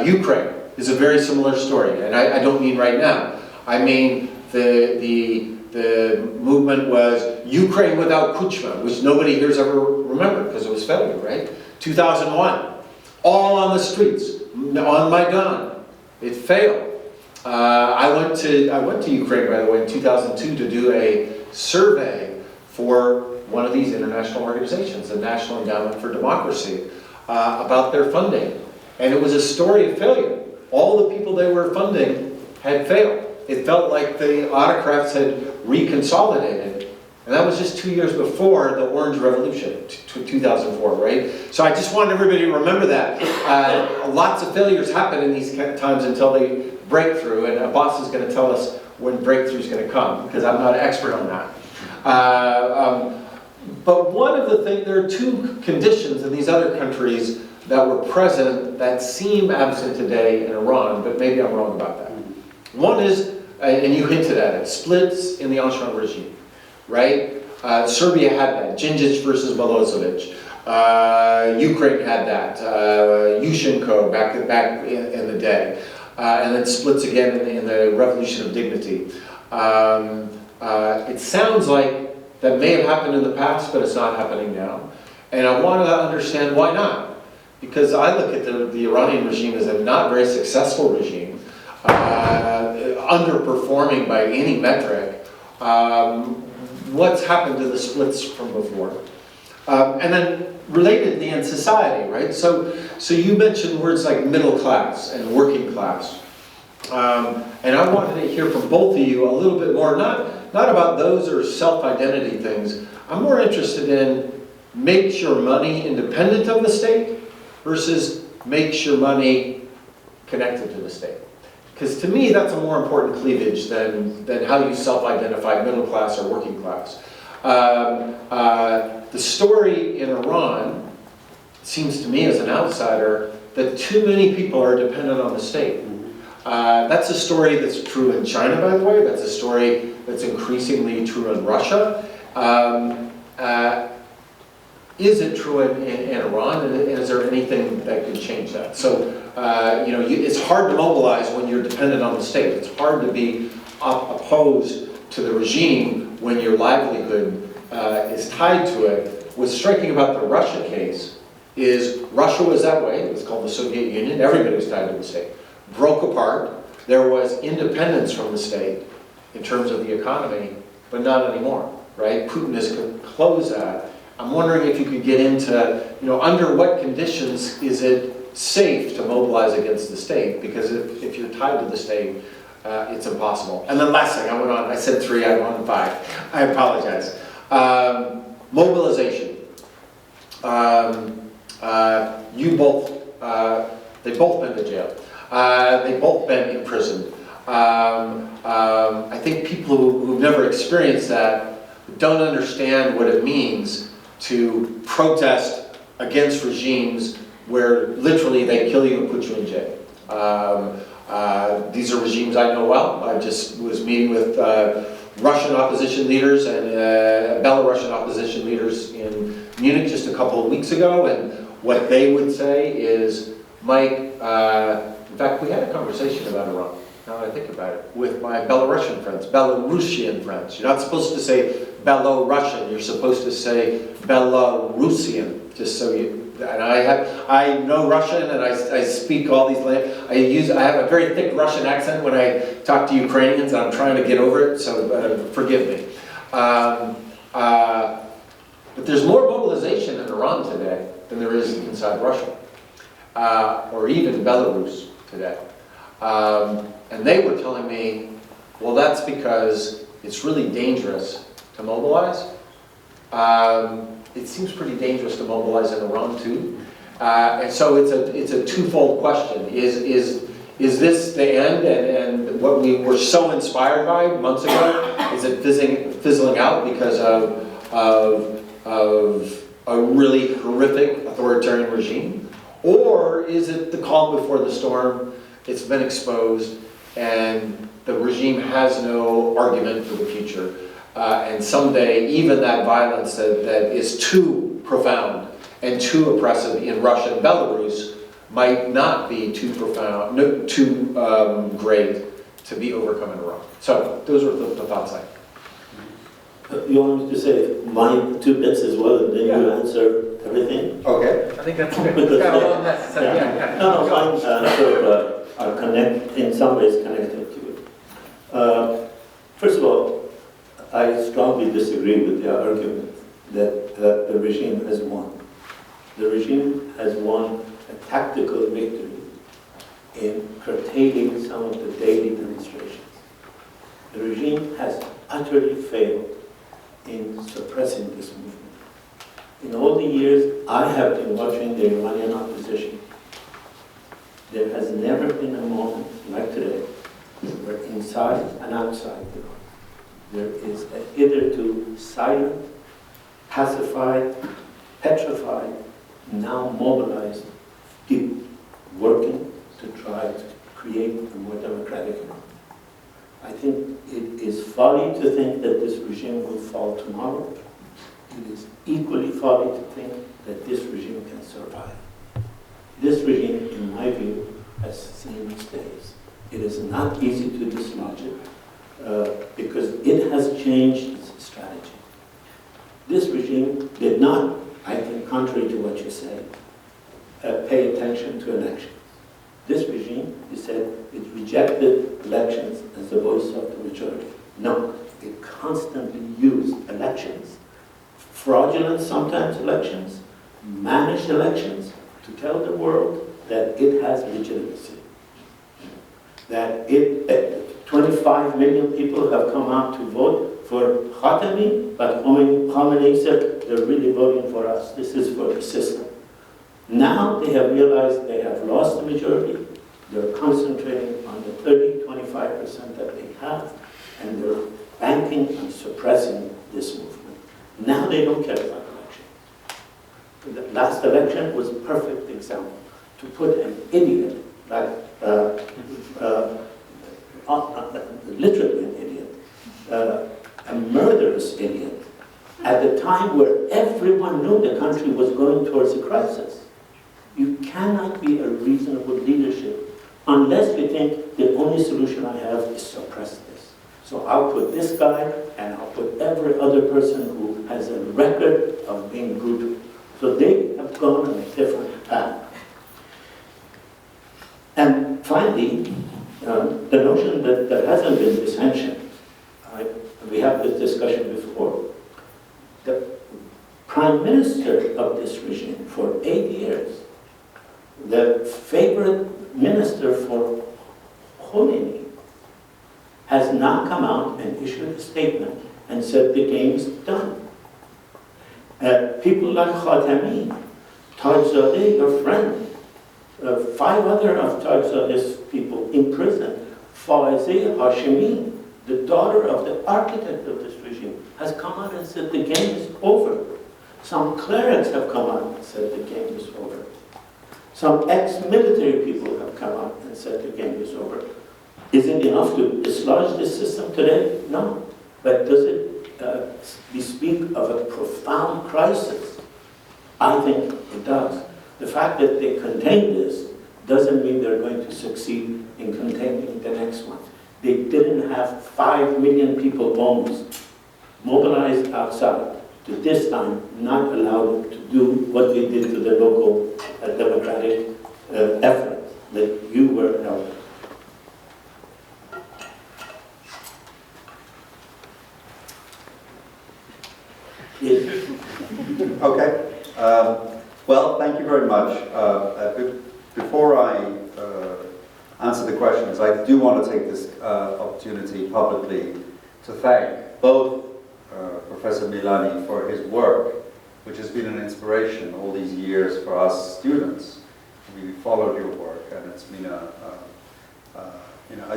Ukraine is a very similar story, and I don't mean right now. I mean the movement was Ukraine without Kuchma, which nobody here's ever remembered because it was failure, right? 2001, all on the streets, on Maidan. It failed. I went to Ukraine, by the way, in 2002 to do a survey for one of these international organizations, the National Endowment for Democracy, about their funding. And it was a story of failure. All the people they were funding had failed. It felt like the autocrats had reconsolidated. And that was just 2 years before the Orange Revolution, 2004, right? So I just want everybody to remember that. Lots of failures happen in these times until they break through, and a boss is going to tell us when breakthrough is going to come, because I'm not an expert on that. But one of the things, there are two conditions in these other countries that were present that seem absent today in Iran, but maybe I'm wrong about that. One is, and you hinted at it, splits in the Ancien regime, right? Serbia had that, Djindjic versus Milosevic. Ukraine had that, Yushchenko back in the day. And then splits again in the Revolution of Dignity. It sounds like that may have happened in the past, but it's not happening now. And I want to understand why not. Because I look at the Iranian regime as a not very successful regime, underperforming by any metric. What's happened to the splits from before? And then relatedly in society, right? So you mentioned words like middle class and working class. And I wanted to hear from both of you a little bit more, not about those or self-identity things. I'm more interested in makes your money independent of the state versus makes your money connected to the state. Because to me, that's a more important cleavage than how you self-identify middle class or working class. The story in Iran seems to me as an outsider that too many people are dependent on the state. That's a story that's true in China, by the way. That's a story that's increasingly true in Russia. Is it true in Iran? And is there anything that could change that? So, it's hard to mobilize when you're dependent on the state. It's hard to be opposed to the regime when your livelihood is tied to it. What's striking about the Russia case is Russia was that way. It was called the Soviet Union. Everybody was tied to the state. Broke apart. There was independence from the state in terms of the economy, but not anymore, right? Putin has closed that. I'm wondering if you could get into, under what conditions is it safe to mobilize against the state? Because if you're tied to the state, it's impossible. And then last thing, I said 3, I went on 5. I apologize. Mobilization. They've both been to jail. They've both been imprisoned. I think people who've never experienced that don't understand what it means to protest against regimes where literally they kill you and put you in jail. These are regimes I know well. I just was meeting with Russian opposition leaders and Belarusian opposition leaders in Munich just a couple of weeks ago, and what they would say is, Mike, in fact, we had a conversation about Iran, now that I think about it, with my Belarusian friends, Belarusian friends. You're not supposed to say Belarusian, you're supposed to say Belarusian, just so you, and I know Russian and I speak all these languages. I have a very thick Russian accent when I talk to Ukrainians, and I'm trying to get over it, so forgive me. But there's more mobilization in Iran today than there is inside Russia, or even Belarus today. And they were telling me, well, that's because it's really dangerous to mobilize. It seems pretty dangerous to mobilize in Iran too. And so it's a twofold question. Is this the end and what we were so inspired by months ago, is it fizzling out because of a really horrific authoritarian regime? Or is it the calm before the storm? It's been exposed and the regime has no argument for the future. And someday, even that violence that is too profound and too oppressive in Russia and Belarus might not be too profound, too great to be overcome in Iran. So those are the thoughts I have. You want me to say my 2 bits as well, and then you answer everything? Okay. I think that's good. Because, Yeah. No, mine are in some ways connected to it. First of all, I strongly disagree with the argument that the regime has won. The regime has won a tactical victory in curtailing some of the daily demonstrations. The regime has utterly failed in suppressing this movement. In all the years I have been watching the Iranian opposition, there has never been a moment like today where inside and outside Iran there is a hitherto silent, pacified, petrified, now mobilized people working to try to create a more democratic Iran. I think it is folly to think that this regime will fall tomorrow. It is equally folly to think that this regime can survive. This regime, in my view, has seen its days. It is not easy to dislodge it because it has changed its strategy. This regime did not, I think, contrary to what you say, pay attention to elections. This regime, you said, it rejected elections as the voice of the majority. No, it constantly used elections, fraudulent sometimes elections, managed elections, to tell the world that it has legitimacy. That 25 million people have come out to vote for Khatami, but Khamenei said they're really voting for us. This is for the system. Now they have realized they have lost the majority. They're concentrating on the 30-25% that they have, and they're banking on suppressing this movement. Now they don't care about elections. The last election was a perfect example. To put an idiot, like literally an idiot, a murderous idiot, at the time where everyone knew the country was going towards a crisis. You cannot be a reasonable leadership unless you think the only solution I have is suppress this. So I'll put this guy and I'll put every other person who has a record of being brutal. So they have gone on a different path. And finally, the notion that there hasn't been dissension, we had this discussion before. The prime minister of this regime for 8 years, the favorite minister for Khomeini, has now come out and issued a statement and said the game's done. People like Khatami, Tajbakhsh, your friend, 5 other of Tajbakhsh's people in prison, Faizeh Hashemi, the daughter of the architect of this regime, has come out and said the game is over. Some clerics have come out and said the game is over. Some ex-military people have come out and said the game is over. Is it enough to dislodge this system today? No. But does it bespeak of a profound crisis? I think it does. The fact that they contained this doesn't mean they're going to succeed in containing the next one. They didn't have 5 million people almost mobilized outside to this time not allow them to do what they did to the local democratic effort that you were helping. Okay. Well, thank you very much. Before I answer the questions, I do want to take this opportunity publicly to thank both Professor Milani for his work, which has been an inspiration all these years for us students. We followed your work, and it's been a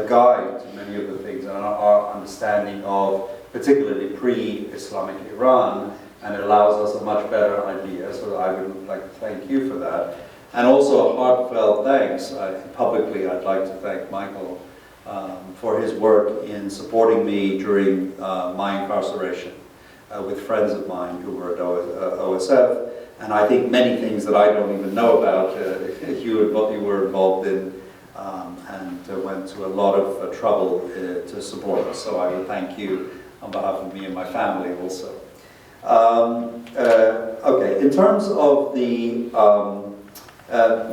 guide to many of the things and our understanding of particularly pre-Islamic Iran, and it allows us a much better idea. So I would like to thank you for that. And also a heartfelt thanks. Publicly, I'd like to thank Michael for his work in supporting me during my incarceration with friends of mine who were at OSF. And I think many things that I don't even know about, you were involved in and went to a lot of trouble to support us. So I would thank you on behalf of me and my family also. Okay, in terms of the,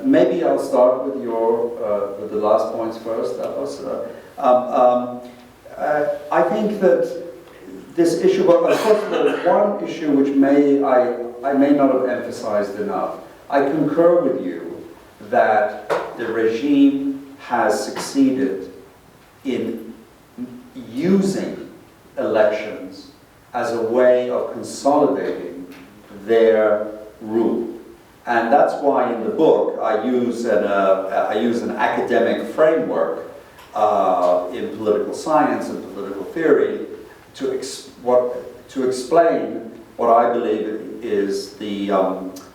maybe I'll start with with the last points first. That was, I think that this issue, well, first of all, one issue which I may not have emphasized enough. I concur with you that the regime has succeeded in using elections as a way of consolidating their rule. And that's why in the book I use an academic framework in political science and political theory to explain what I believe is the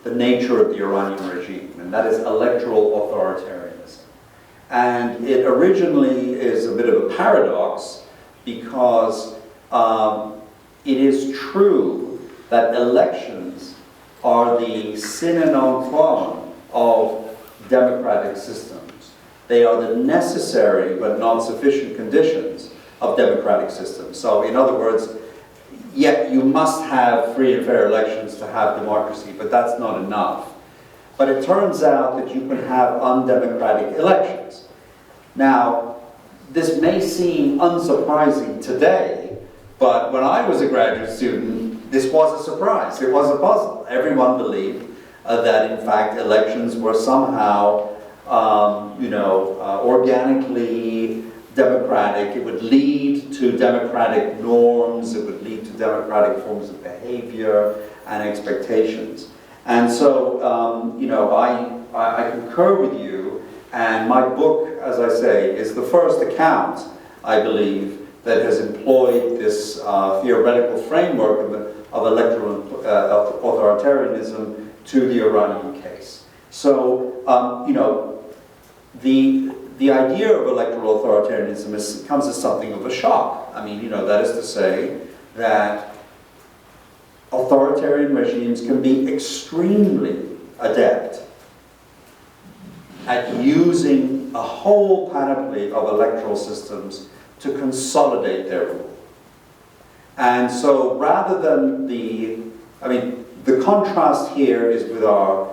nature of the Iranian regime, and that is electoral authoritarianism. And it originally is a bit of a paradox because it is true that elections are the sine non qua non of democratic systems. They are the necessary but not sufficient conditions of democratic systems. So in other words, yet you must have free and fair elections to have democracy, but that's not enough. But it turns out that you can have undemocratic elections. Now, this may seem unsurprising today, but when I was a graduate student, this was a surprise. It was a puzzle. Everyone believed that, in fact, elections were somehow, organically democratic. It would lead to democratic norms. It would lead to democratic forms of behavior and expectations. And so, I concur with you. And my book, as I say, is the first account, I believe, that has employed this theoretical framework of electoral authoritarianism to the Iranian case. So, the idea of electoral authoritarianism comes as something of a shock. I mean, that is to say that authoritarian regimes can be extremely adept at using a whole panoply of electoral systems to consolidate their rule. And so rather than the contrast here is with our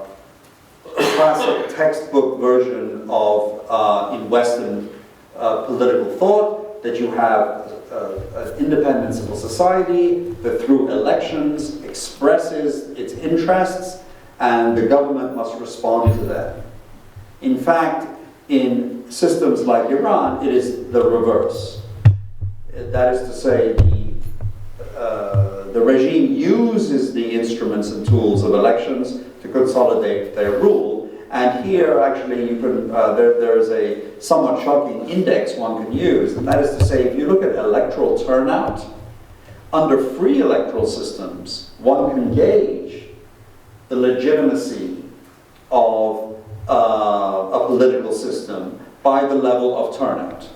classic textbook version of, in Western political thought, that you have an independent civil society that through elections expresses its interests and the government must respond to that. In fact, in systems like Iran, it is the reverse. That is to say, the regime uses the instruments and tools of elections to consolidate their rule. And here, actually, there is a somewhat shocking index one can use, and that is to say, if you look at electoral turnout, under free electoral systems, one can gauge the legitimacy of a political system by the level of turnout,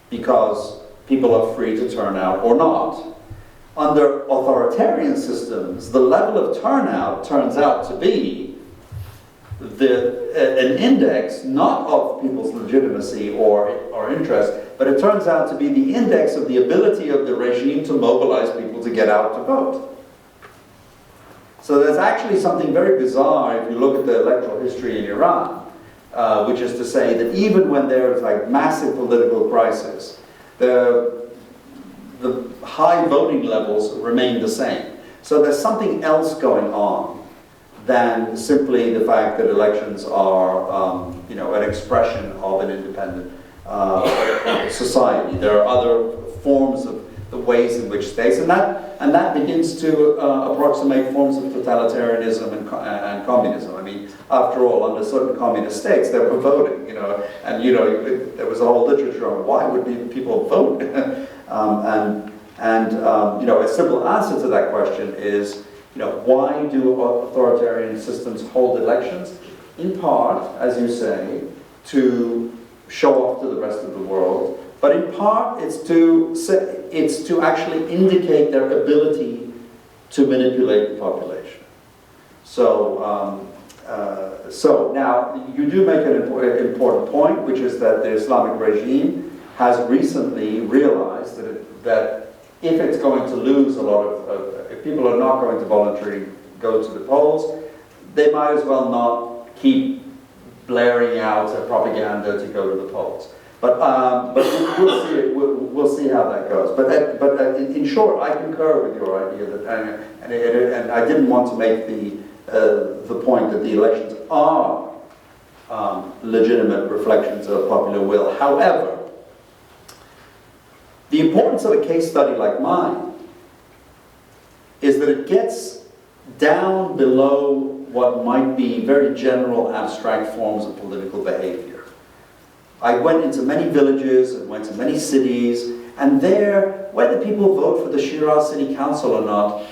because people are free to turn out or not. Under authoritarian systems, the level of turnout turns out to be an index not of people's legitimacy or interest, but it turns out to be the index of the ability of the regime to mobilize people to get out to vote. So there's actually something very bizarre if you look at the electoral history in Iran, which is to say that even when there's like massive political crisis, the high voting levels remain the same. So there's something else going on than simply the fact that elections are, an expression of an independent society. There are other forms of the ways in which states, and that begins to approximate forms of totalitarianism and communism. I mean, after all, under certain communist states, they were voting, and there was a whole literature on why would people vote, a simple answer to that question is, why do authoritarian systems hold elections? In part, as you say, to show off to the rest of the world. But in part, it's to actually indicate their ability to manipulate the population. So now you do make an important point, which is that the Islamic regime has recently realized that if it's going to lose a lot if people are not going to voluntarily go to the polls, they might as well not keep blaring out propaganda to go to the polls. But we'll see. We'll see how that goes. But in short, I concur with your idea that, and I didn't want to make the point that the elections are legitimate reflections of popular will. However, the importance of a case study like mine is that it gets down below what might be very general abstract forms of political behavior. I went into many villages and went to many cities, and there, whether people vote for the Shiraz City Council or not,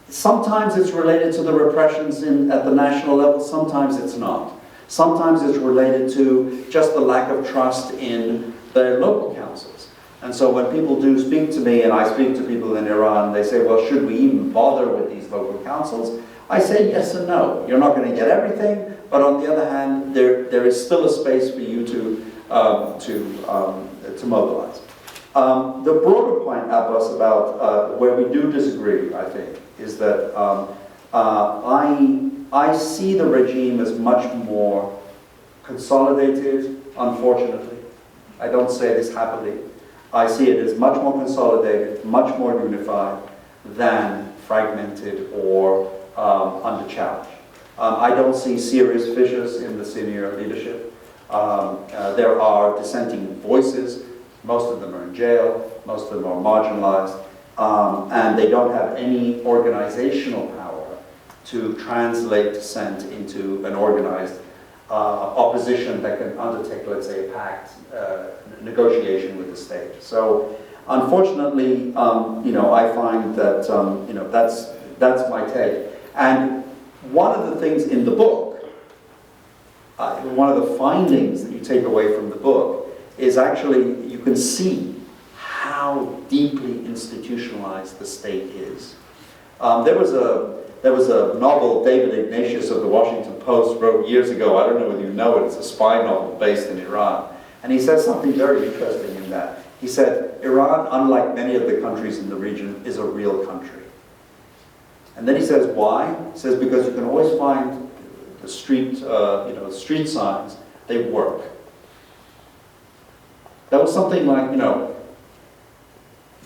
sometimes it's related to the repressions at the national level, sometimes it's not. Sometimes it's related to just the lack of trust in their local councils. And so when people do speak to me, and I speak to people in Iran, they say, well, should we even bother with these local councils? I say yes and no. You're not going to get everything, but on the other hand, there is still a space for you to mobilize. The broader point, Abbas, about where we do disagree, I think, is that I see the regime as much more consolidated, unfortunately. I don't say this happily. I see it as much more consolidated, much more unified than fragmented or under challenge. I don't see serious fissures in the senior leadership. There are dissenting voices. Most of them are in jail. Most of them are marginalized. And they don't have any organizational power to translate dissent into an organized opposition that can undertake, let's say, a pact negotiation with the state. So, unfortunately, I find that that's my take. And one of the things in the book, one of the findings that you take away from the book, is actually you can see how deeply institutionalized the state is. There was a novel David Ignatius of the Washington Post wrote years ago. I don't know whether you know it. It's a spy novel based in Iran. And he says something very interesting in that. He said, Iran, unlike many of the countries in the region, is a real country. And then he says, why? He says, because you can always find the street, street signs, they work. That was something like,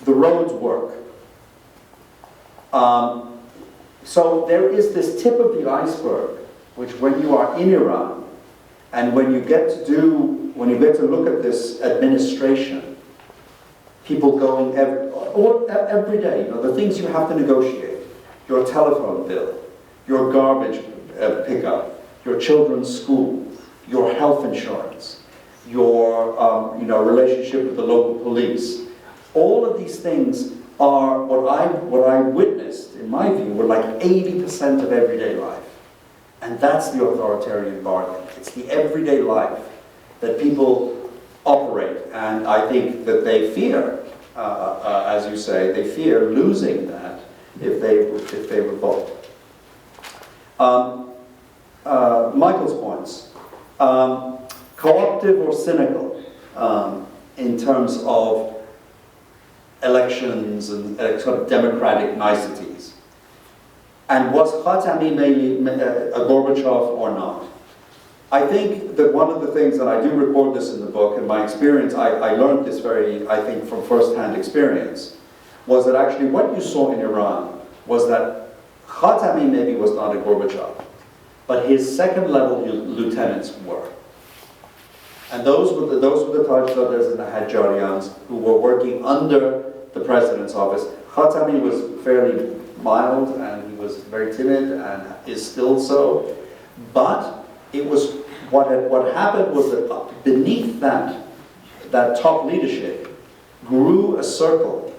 the roads work. So there is this tip of the iceberg, which when you are in Iran, and when you get to look at this administration, people going every day, the things you have to negotiate, your telephone bill, your garbage pickup, your children's school, your health insurance, your relationship with the local police. All of these things are what I witnessed, in my view, were like 80% of everyday life. And that's the authoritarian bargain. It's the everyday life that people operate. And I think that they fear, as you say, they fear losing that if they revolt. Michael's points. Co-optive or cynical in terms of elections and sort of democratic niceties. And was Khatami a Gorbachev or not? I think that one of the things, and I do report this in the book, in my experience, I learned this I think from first-hand experience, was that actually what you saw in Iran was that Khatami maybe was not a Gorbachev, but his second-level lieutenants were. And those were the Tajbakhsh and the Hajjarians who were working under the president's office. Khatami was fairly mild and he was very timid and is still so. But it was what happened was that beneath that top leadership grew a circle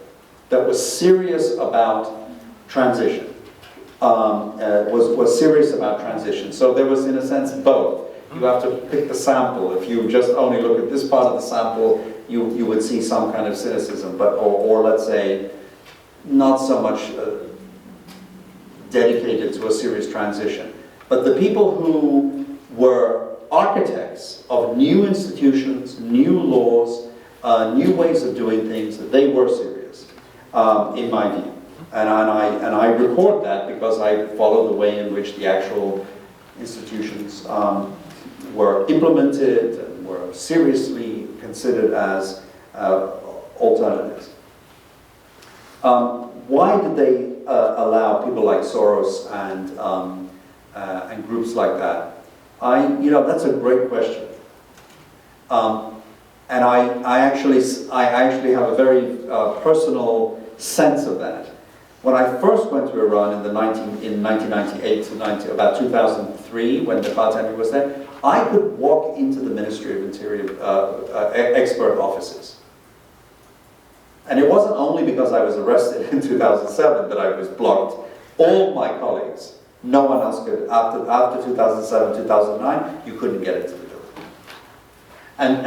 that was serious about transition. Was serious about transition. So there was, in a sense, both. You have to pick the sample. If you just only look at this part of the sample, you would see some kind of cynicism, or let's say, not so much dedicated to a serious transition. But the people who were architects of new institutions, new laws, new ways of doing things, they were serious, in my view. And I record that because I follow the way in which the actual institutions were implemented and were seriously considered as alternatives. Why did they allow people like Soros and groups like that? That's a great question. And I actually have a very personal sense of that. When I first went to Iran in 1998 to about 2003, when the Khatami was there, I could walk into the Ministry of Interior expert offices. And it wasn't only because I was arrested in 2007 that I was blocked. All my colleagues, no one else could. After 2007, 2009, you couldn't get into the building. And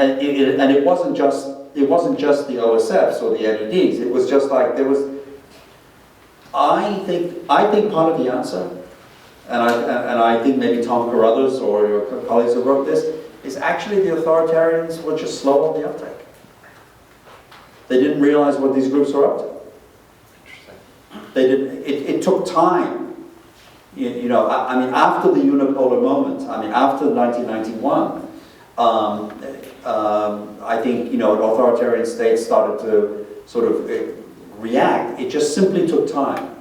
it wasn't just the OSFs or the NEDs. It was just like there was. I think part of the answer, and I think maybe Tom Carruthers or your colleagues who wrote this, is actually the authoritarians were just slow on the uptake. They didn't realize what these groups were up to. Interesting. They didn't. It took time. I mean, after the unipolar moment. I mean, after 1991. I think authoritarian states started to sort of react. It just simply took time.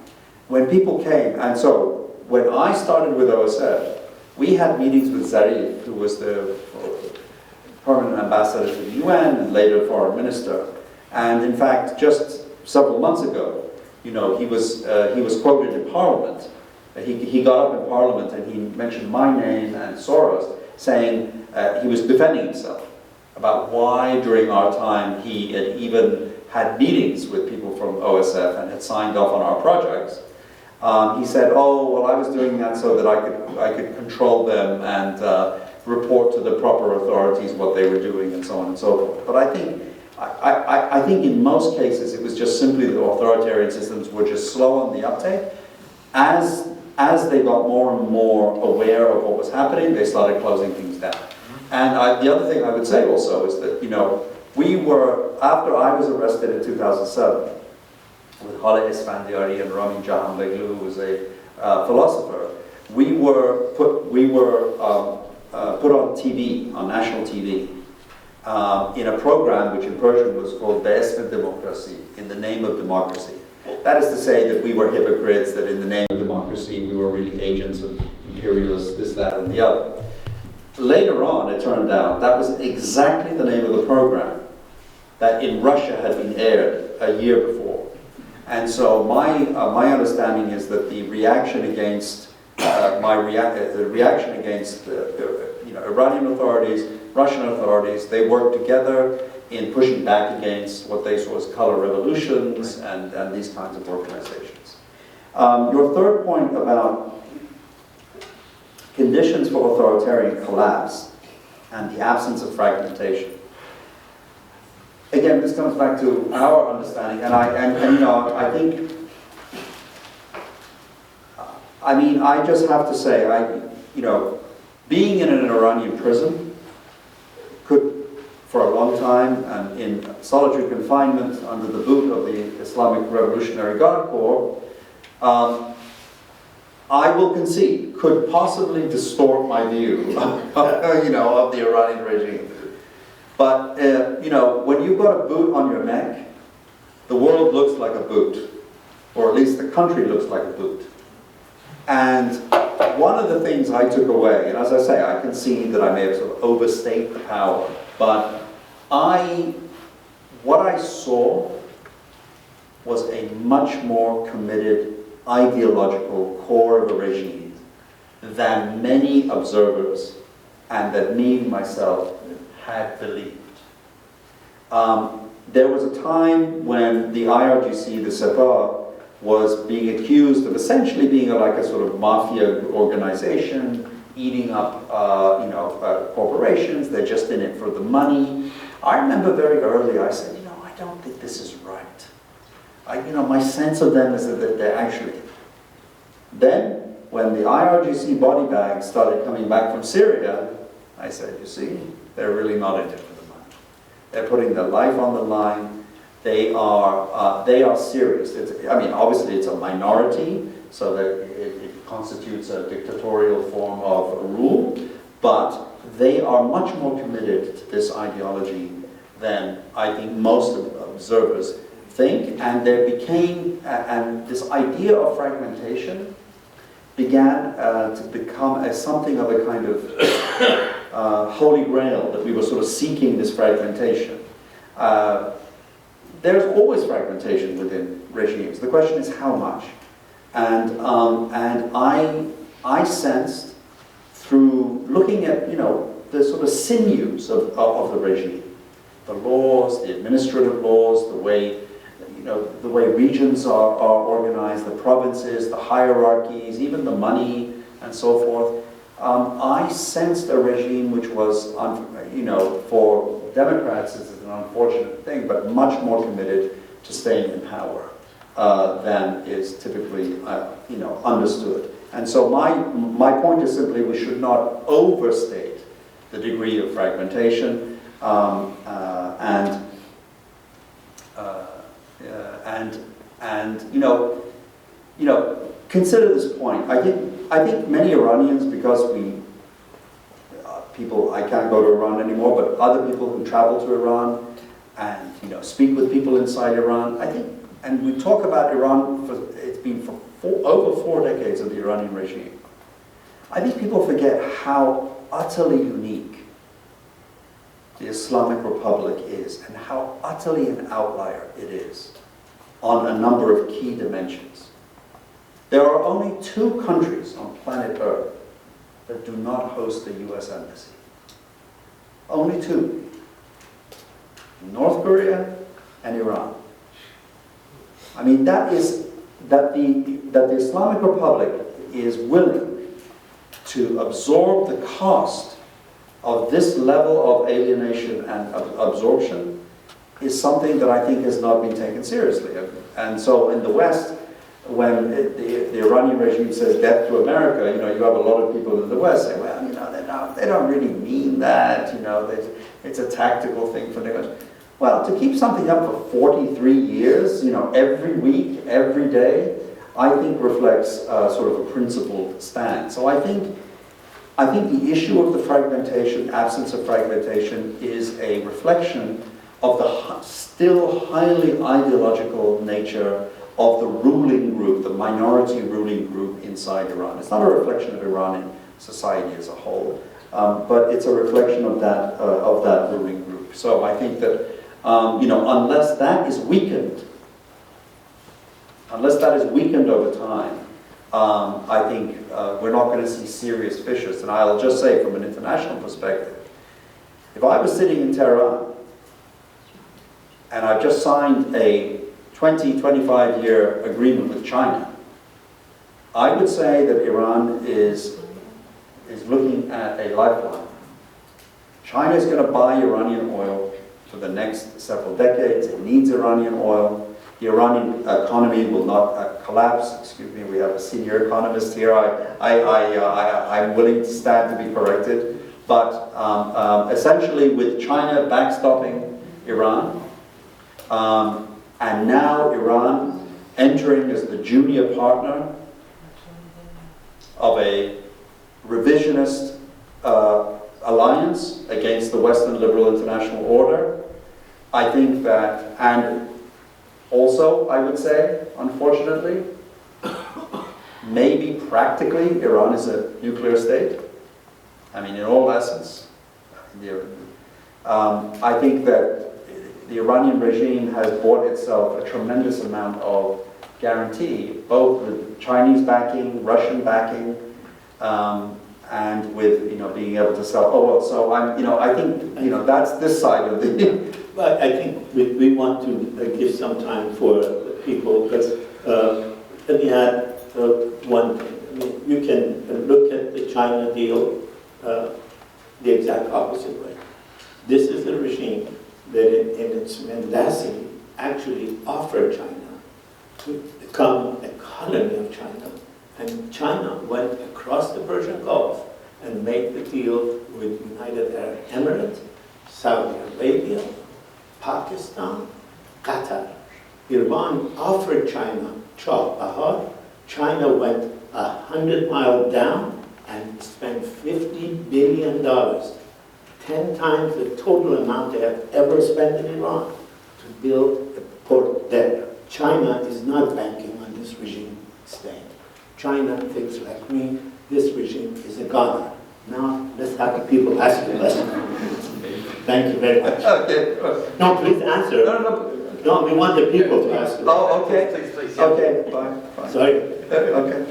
When people came, and so when I started with OSF, we had meetings with Zarif, who was the permanent ambassador to the UN and later foreign minister. And in fact, just several months ago, he was quoted in Parliament. He got up in Parliament and he mentioned my name and Soros, saying he was defending himself about why during our time he had even had meetings with people from OSF and had signed off on our projects. He said, "Oh, well, I was doing that so that I could control them and report to the proper authorities what they were doing and so on and so forth." But I think in most cases it was just simply the authoritarian systems were just slow on the uptake. As they got more and more aware of what was happening, they started closing things down. And the other thing I would say also is that, we were, after I was arrested in 2007, with Khaled Esfandiari and Rami Jahanbegloo, who was a philosopher, we were put on TV, on national TV, in a program which in Persian was called Be'esm Demokrasi, in the name of democracy. That is to say that we were hypocrites, that in the name of democracy we were really agents of imperialists, this, that, and the other. Later on, it turned out, that was exactly the name of the program that in Russia had been aired a year before. And so my understanding is that the reaction against Iranian authorities, Russian authorities, they worked together in pushing back against what they saw as color revolutions and these kinds of organizations. Your third point about conditions for authoritarian collapse and the absence of fragmentation. Again, this comes back to our understanding, I think, I just have to say, being in an Iranian prison could, for a long time, and in solitary confinement under the boot of the Islamic Revolutionary Guard Corps, I will concede, could possibly distort my view of the Iranian regime. But, when you've got a boot on your neck, the world looks like a boot, or at least the country looks like a boot. And one of the things I took away, and as I say, I concede that I may have sort of overstated the power, but what I saw was a much more committed ideological core of a regime than many observers and that me, myself, had believed. There was a time when the IRGC, the Sepah, was being accused of essentially being like a sort of mafia organization, eating up corporations, they're just in it for the money. I remember very early I said, I don't think this is right. My sense of them is that they're actually. Then, when the IRGC body bags started coming back from Syria, I said, you see, they're really not in it for the money. They're putting their life on the line. They are serious. Obviously it's a minority, so that it constitutes a dictatorial form of rule, but they are much more committed to this ideology than I think most observers think, and there became, and this idea of fragmentation began to become something of a kind of holy grail, that we were sort of seeking this fragmentation. There's always fragmentation within regimes. The question is how much. And I sensed through looking at, you know, the sort of sinews of the regime, the laws, the administrative laws, the way, you know, the way regions are organized, the provinces, the hierarchies, even the money, and so forth. I sensed a regime which was, you know, for Democrats it's an unfortunate thing, but much more committed to staying in power than is typically, you know, understood. And so my point is simply we should not overstate the degree of fragmentation and you know, consider this point. I think many Iranians, because people, I can't go to Iran anymore, but other people who travel to Iran and, you know, speak with people inside Iran, I think, and we talk about Iran, it's been for over 4 decades of the Iranian regime. I think people forget how utterly unique the Islamic Republic is and how utterly an outlier it is on a number of key dimensions. There are only 2 countries on planet Earth that do not host a US embassy. Only 2. North Korea and Iran. I mean, that the Islamic Republic is willing to absorb the cost of this level of alienation and absorption is something that I think has not been taken seriously. And so in the West, when the Iranian regime says death to America, you know, you have a lot of people in the West say, well, you know, they don't really mean that, you know, it's a tactical thing for them. Well, to keep something up for 43 years, you know, every week, every day, I think reflects sort of a principled stand. So I think the issue of the fragmentation, absence of fragmentation, is a reflection of the still highly ideological nature of the ruling group, the minority ruling group inside Iran. It's not a reflection of Iranian society as a whole, but it's a reflection of that ruling group. So I think that you know, unless that is weakened over time, I think we're not going to see serious fissures. And I'll just say, from an international perspective, if I was sitting in Tehran and I've just signed a 25-year agreement with China, I would say that Iran is looking at a lifeline. China is going to buy Iranian oil for the next several decades. It needs Iranian oil. The Iranian economy will not collapse. Excuse me, we have a senior economist here. I'm willing to stand to be corrected. But essentially, with China backstopping Iran, and now Iran entering as the junior partner of a revisionist alliance against the Western liberal international order, I think that, and also I would say, unfortunately, maybe practically Iran is a nuclear state. I mean, in all essence. I think that the Iranian regime has bought itself a tremendous amount of guarantee, both with Chinese backing, Russian backing, and with, you know, being able to sell oil. So I think, you know, that's this side of the. But I think we want to give some time for people, because let me add one thing. I mean, you can look at the China deal the exact opposite way. This is a regime that in its mendacity actually offered China to become a colony of China. And China went across the Persian Gulf and made the deal with United Arab Emirates, Saudi Arabia, Pakistan, Qatar. Iran offered China Chab Bahar. China went 100 miles down and spent $50 billion 10 times the total amount they have ever spent in Iran to build a port there. China is not banking on this regime staying. China thinks like me, this regime is a goner. Now, let's have the people ask the question. Thank you very much. Okay. No, please answer. No. No, we want the people to ask. Oh, okay. Please. Okay, fine. Sorry. Okay.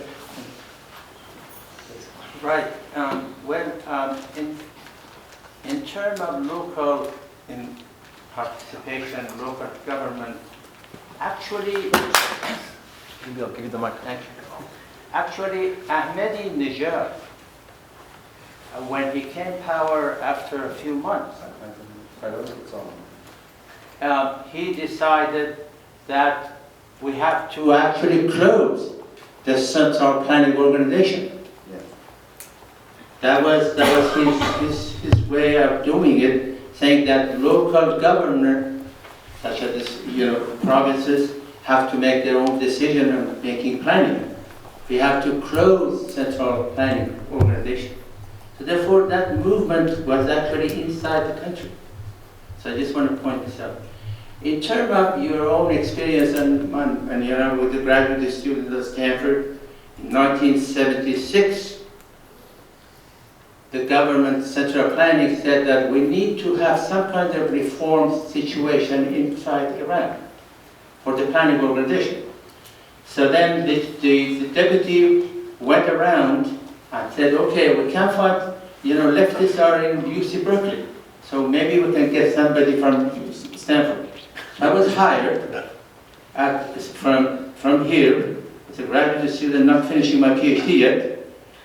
Right. In terms of local participation, local government, actually, maybe I'll give you the mic. Thank you. Actually, Ahmadinejad, when he came power after a few months, he decided that we have to actually close the Central Planning Organization. That was his way of doing it, saying that local government, such as provinces, have to make their own decision on making planning. We have to close Central Planning Organization. So therefore, that movement was actually inside the country. So I just want to point this out. In terms of your own experience and with the graduate students at Stanford, in 1976, the government, Central Planning, said that we need to have some kind of reform situation inside Iran for the planning organization. So then the deputy went around and said, okay, we can't find, leftists are in UC Berkeley, so maybe we can get somebody from Stanford. I was hired from here as a graduate student, not finishing my Ph.D. yet.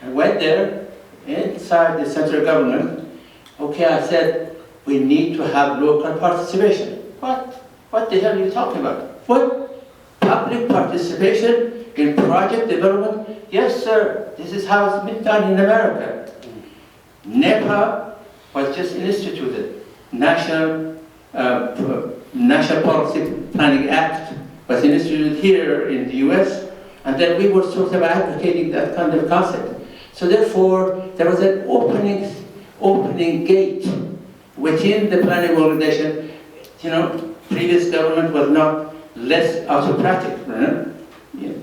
I went there, inside the central government. Okay, I said, we need to have local participation. What the hell are you talking about? What? Public participation in project development? Yes, sir, this is how it's been done in America. NEPA was just instituted. National Policy Planning Act was instituted here in the US, and then we were sort of advocating that kind of concept. So therefore, there was an opening gate within the planning organization. Previous government was not less autocratic. Right? Yeah.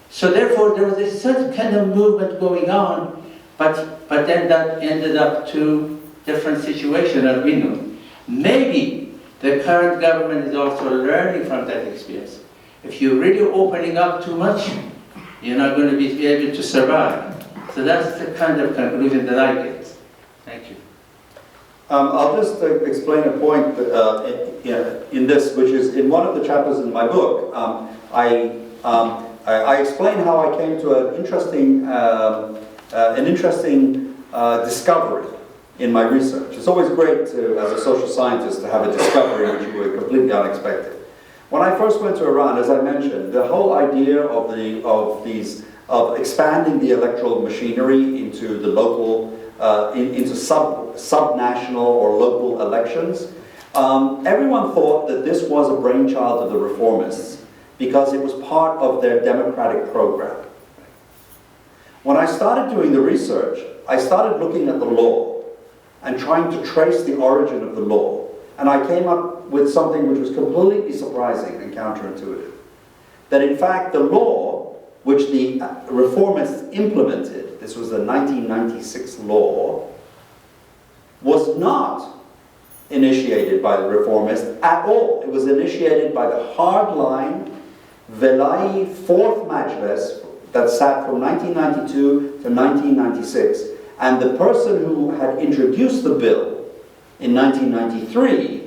So therefore, there was a certain kind of movement going on, but then that ended up to different situation as we know. Maybe the current government is also learning from that experience. If you're really opening up too much, you're not going to be able to survive. So that's the kind of conclusion that I get. Thank you. I'll just explain a point in this, which is in one of the chapters in my book. I explain how I came to an interesting discovery in my research. It's always great to, as a social scientist, to have a discovery which you were completely unexpected. When I first went to Iran, as I mentioned, the whole idea of expanding the electoral machinery into the local, into sub-national or local elections, everyone thought that this was a brainchild of the reformists because it was part of their democratic program. When I started doing the research, I started looking at the law and trying to trace the origin of the law. And I came up with something which was completely surprising and counterintuitive. That in fact the law which the reformists implemented, this was the 1996 law, was not initiated by the reformists at all. It was initiated by the hardline Velai 4th Majlis that sat from 1992 to 1996. And the person who had introduced the bill in 1993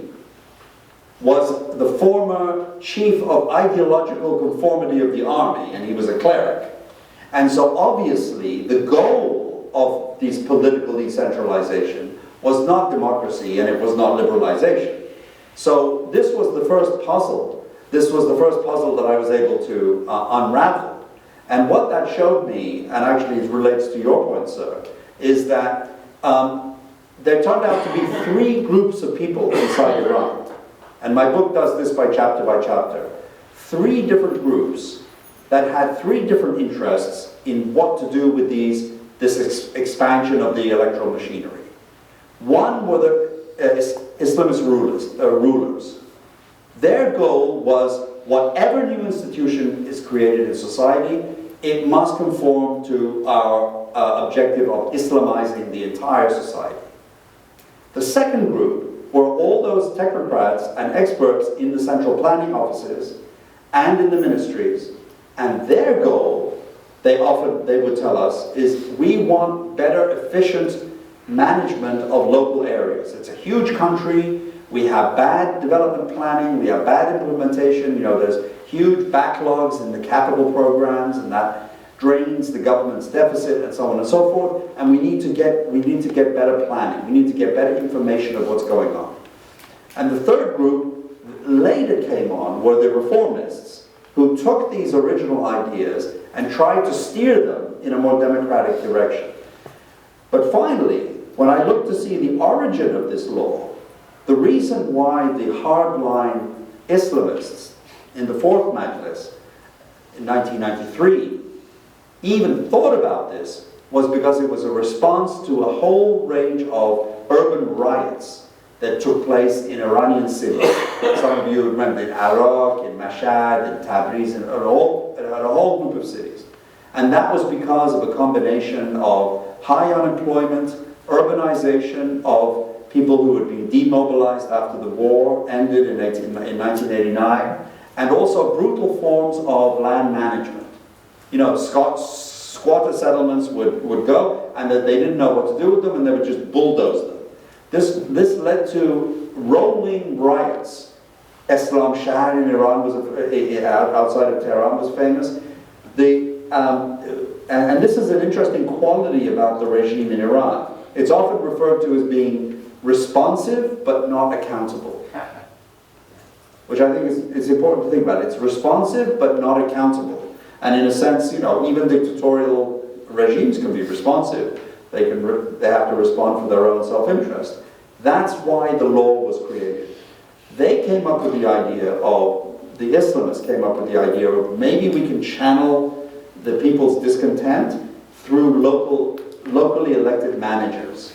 was the former chief of ideological conformity of the army, and he was a cleric. And so obviously the goal of this political decentralization was not democracy and it was not liberalization. So this was the first puzzle. This was the first puzzle that I was able to unravel. And what that showed me, and actually it relates to your point, sir, is that there turned out to be 3 groups of people inside Iran. And my book does this by chapter. 3 different groups that had 3 different interests in what to do with this expansion of the electoral machinery. One were Islamist rulers. Their goal was whatever new institution is created in society, it must conform to our objective of Islamizing the entire society. The second group were all those technocrats and experts in the central planning offices and in the ministries, and their goal, they would tell us, is we want better, efficient management of local areas. It's a huge country, we have bad development planning, we have bad implementation, there's huge backlogs in the capital programs, and that drains the government's deficit, and so on and so forth, and we need to get better planning, we need to get better information of what's going on. And the third group later came on were the reformists, who took these original ideas and tried to steer them in a more democratic direction. But finally, when I looked to see the origin of this law, the reason why the hardline Islamists in the Fourth Majlis in 1993 even thought about this was because it was a response to a whole range of urban riots that took place in Iranian cities. Some of you remember in Iraq, in Mashhad, in Tabriz, and a whole group of cities. And that was because of a combination of high unemployment, urbanization of people who had been demobilized after the war ended in 1989, and also brutal forms of land management. Squatter settlements would go, and that they didn't know what to do with them, and they would just bulldoze them. This led to rolling riots. Islam Shah in Iran was outside of Tehran was famous. And this is an interesting quality about the regime in Iran. It's often referred to as being responsive but not accountable, which I think is important to think about. It's responsive but not accountable. And in a sense, even dictatorial regimes can be responsive. They have to respond for their own self-interest. That's why the law was created. They came up with the idea of, the Islamists came up with the idea of maybe we can channel the people's discontent through locally elected managers.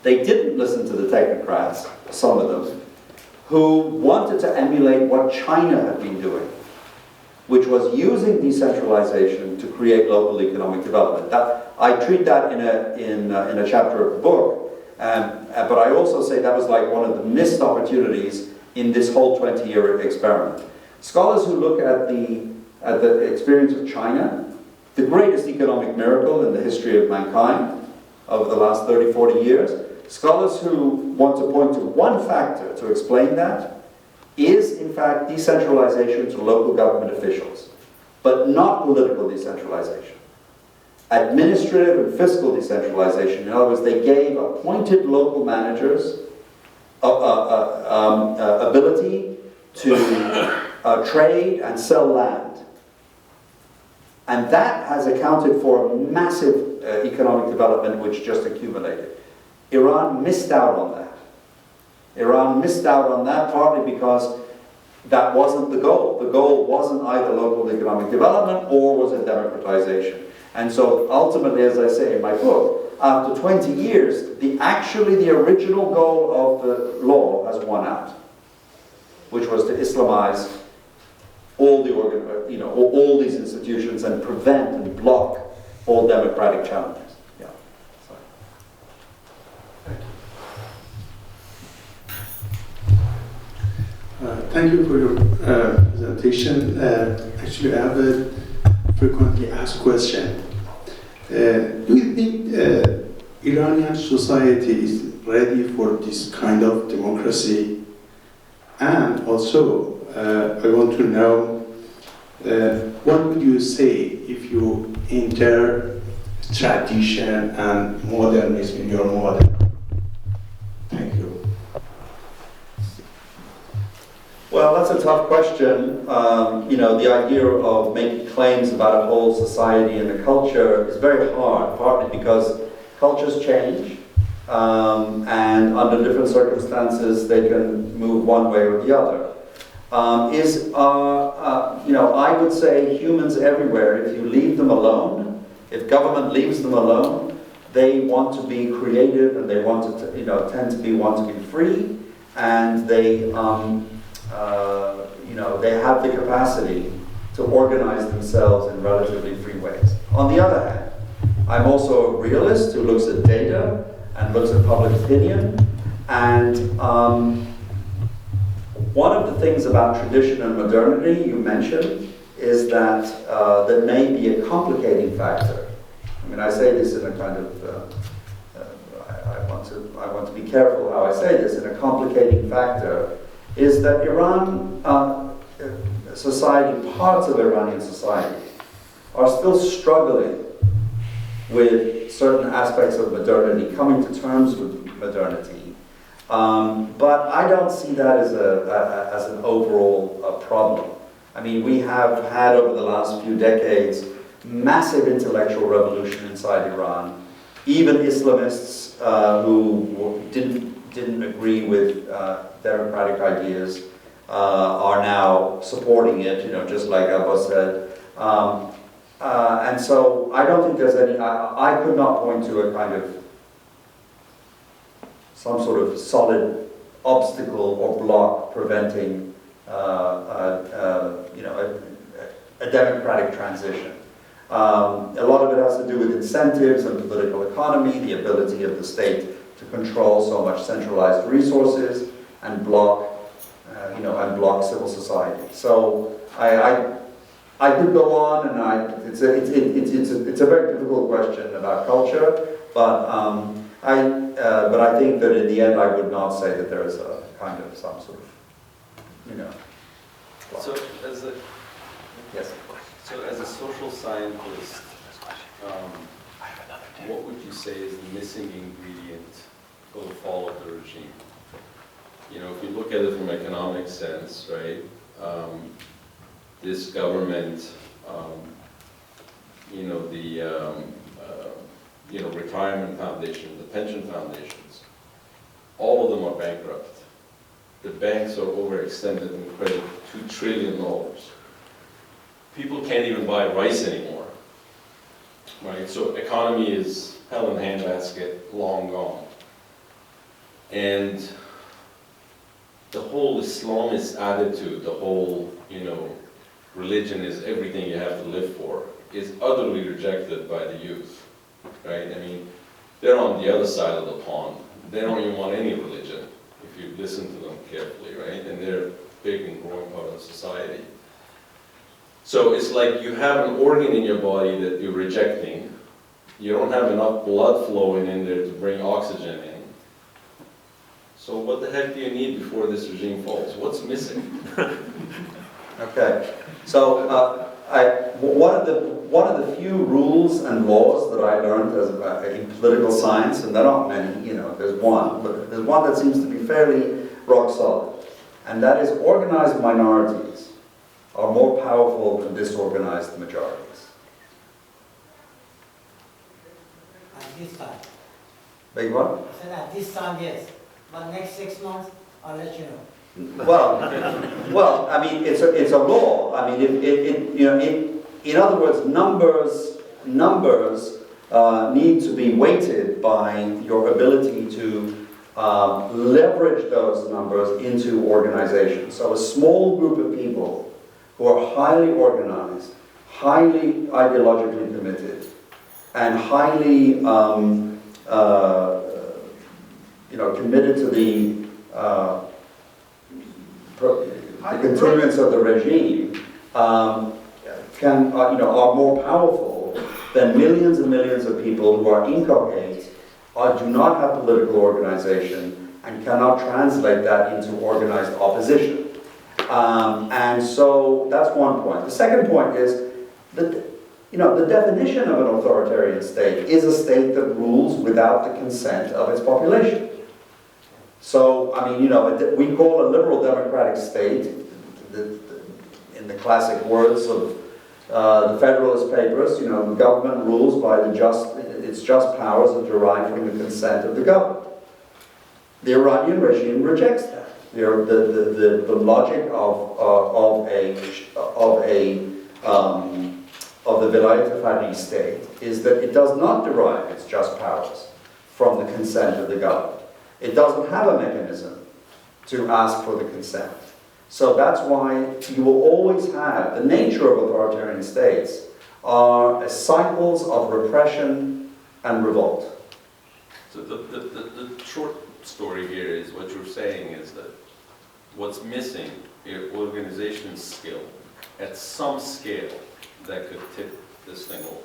They didn't listen to the technocrats, some of them, who wanted to emulate what China had been doing, which was using decentralization to create local economic development. I treat that in a chapter of the book, but I also say that was like one of the missed opportunities in this whole 20-year experiment. Scholars who look at the experience of China, the greatest economic miracle in the history of mankind over the last 30, 40 years, scholars who want to point to one factor to explain that is, in fact, decentralization to local government officials, but not political decentralization. Administrative and fiscal decentralization. In other words, they gave appointed local managers ability to trade and sell land. And that has accounted for a massive economic development which just accumulated. Iran missed out on that. Iran missed out on that partly because that wasn't the goal. The goal wasn't either local economic development or was it democratization. And so ultimately, as I say in my book, after 20 years, the original goal of the law has won out, which was to Islamize all all these institutions and prevent and block all democratic challenges. Yeah. Thank you for your presentation. Actually, I have a frequently asked question. Do you think Iranian society is ready for this kind of democracy? And also, I want to know, what would you say if you enter tradition and modernism in your model? Thank you. Well, that's a tough question. The idea of making claims about a whole society and a culture is very hard, partly because cultures change, and under different circumstances they can move one way or the other. I would say humans everywhere, if you leave them alone, if government leaves them alone, they want to be creative, and they want to, tend to want to be free, and they, they have the capacity to organize themselves in relatively free ways. On the other hand, I'm also a realist who looks at data and looks at public opinion, and one of the things about tradition and modernity you mentioned is that there may be a complicating factor. I mean, I say this in a kind of, I want to be careful how I say this, in a complicating factor, is that Iran, society, parts of Iranian society, are still struggling with certain aspects of modernity, coming to terms with modernity. But I don't see that as an overall problem. I mean, we have had over the last few decades massive intellectual revolution inside Iran. Even Islamists who didn't agree with democratic ideas are now supporting it, just like Abba said. And so I don't think there's any, I could not point to a kind of, some sort of solid obstacle or block preventing a democratic transition. A lot of it has to do with incentives and political economy, the ability of the state to control so much centralized resources and block, civil society. So I could go on, and it's a very difficult question about culture, but I think that in the end I would not say that there is a kind of some sort of, block. So as a Yes. So as a social scientist, what would you say is the missing ingredient for the fall of the regime? If you look at it from an economic sense, right, this government, retirement foundation, the pension foundations, all of them are bankrupt. The banks are overextended in credit, $2 trillion. People can't even buy rice anymore, right? So economy is hell in a handbasket, long gone. And the whole Islamist attitude, the whole, religion is everything you have to live for, is utterly rejected by the youth, right? I mean, they're on the other side of the pond. They don't even want any religion, if you listen to them carefully, right? And they're a big and growing part of society. So it's like you have an organ in your body that you're rejecting. You don't have enough blood flowing in there to bring oxygen in. So what the heck do you need before this regime falls? What's missing? Okay. So one of the few rules and laws that I learned in political science, and there aren't many, there's one, but there's one that seems to be fairly rock solid, and that is organized minorities are more powerful than disorganized majorities. At this time. Beg what? I said at this time, yes. But next 6 months, I'll let you know. Well, I mean, it's a law. I mean, in other words, numbers need to be weighted by your ability to leverage those numbers into organization. So a small group of people who are highly organized, highly ideologically committed, and highly committed to the continuance of the regime, are more powerful than millions and millions of people who are incoherent, do not have political organization, and cannot translate that into organized opposition. And so that's one point. The second point is that the definition of an authoritarian state is a state that rules without the consent of its population. So, I mean, we call a liberal democratic state, in the classic words of the Federalist Papers, the government rules by its just powers are derived from the consent of the governed. The Iranian regime rejects that. The logic of a of the Vilayat Faqih state is that it does not derive its just powers from the consent of the government. It doesn't have a mechanism to ask for the consent. So that's why you will always have, the nature of authoritarian states are cycles of repression and revolt. So the short story here is what you're saying is that what's missing is organization skill at some scale that could tip this thing over.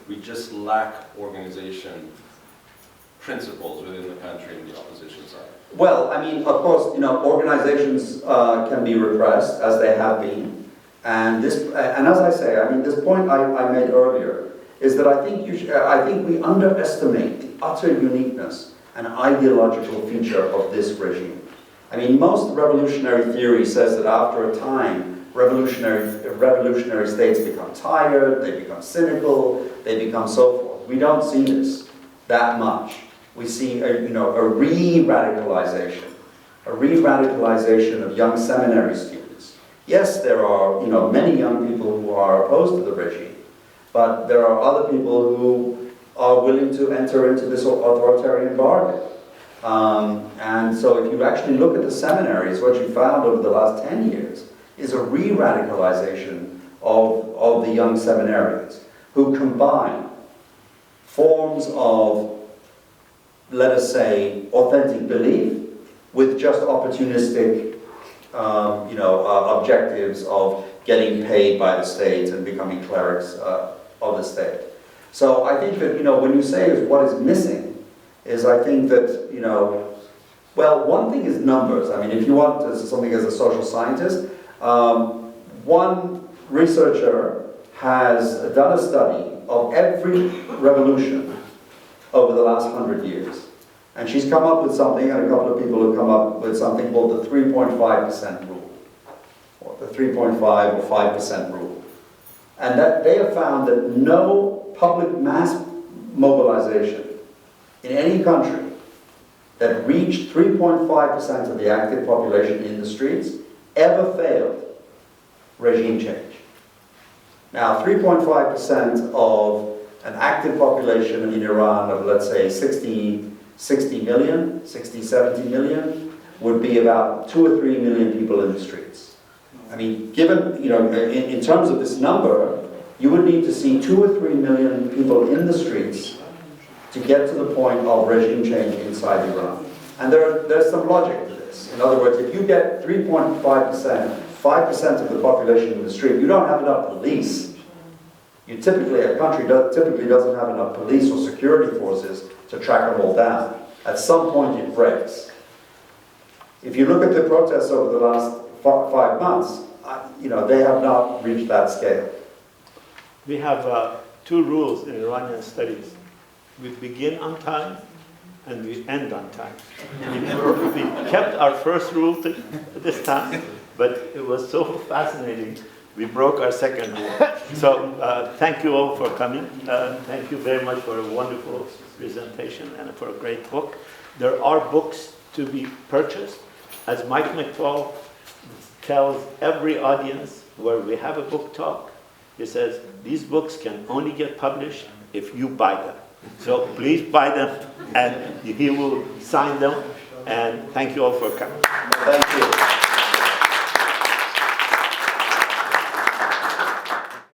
We just lack organization principles within the country and the opposition side. Well, I mean, of course, you know, organizations can be repressed, as they have been. And as I say, I mean, this point I made earlier is that I think we underestimate the utter uniqueness and ideological feature of this regime. I mean, most revolutionary theory says that after a time, revolutionary states become tired, they become cynical, they become so forth. We don't see this that much. We see a re-radicalization of young seminary students. Yes, there are many young people who are opposed to the regime, but there are other people who are willing to enter into this authoritarian bargain. And so if you actually look at the seminaries, what you found over the last 10 years is a re-radicalization of the young seminarians who combine forms of, let us say, authentic belief with just opportunistic objectives of getting paid by the state and becoming clerics of the state. So I think that, when you say what is missing, is I think that, well, one thing is numbers. I mean, if you want something as a social scientist, one researcher has done a study of every revolution over the last 100 years. And she's come up with something, and a couple of people have come up with something called the 3.5% rule, or the 3.5 or 5% rule. And that they have found that no public mass mobilization in any country that reached 3.5% of the active population in the streets ever failed regime change. Now, 3.5% of an active population in Iran of, let's say, 60, 70 million, would be about 2 or 3 million people in the streets. I mean, given, in terms of this number, you would need to see 2 or 3 million people in the streets to get to the point of regime change inside Iran. And there's some logic to this. In other words, if you get 3.5%, 5% of the population in the street, you don't have enough police. A country typically doesn't have enough police or security forces to track them all down. At some point it breaks. If you look at the protests over the last 5 months, they have not reached that scale. We have 2 rules in Iranian studies. We begin on time and we end on time. We kept our first rule this time, but it was so fascinating, we broke our second rule. So thank you all for coming. Thank you very much for a wonderful presentation and for a great book. There are books to be purchased. As Mike McFall tells every audience where we have a book talk, he says, these books can only get published if you buy them. So please buy them, and he will sign them. And thank you all for coming. Thank you.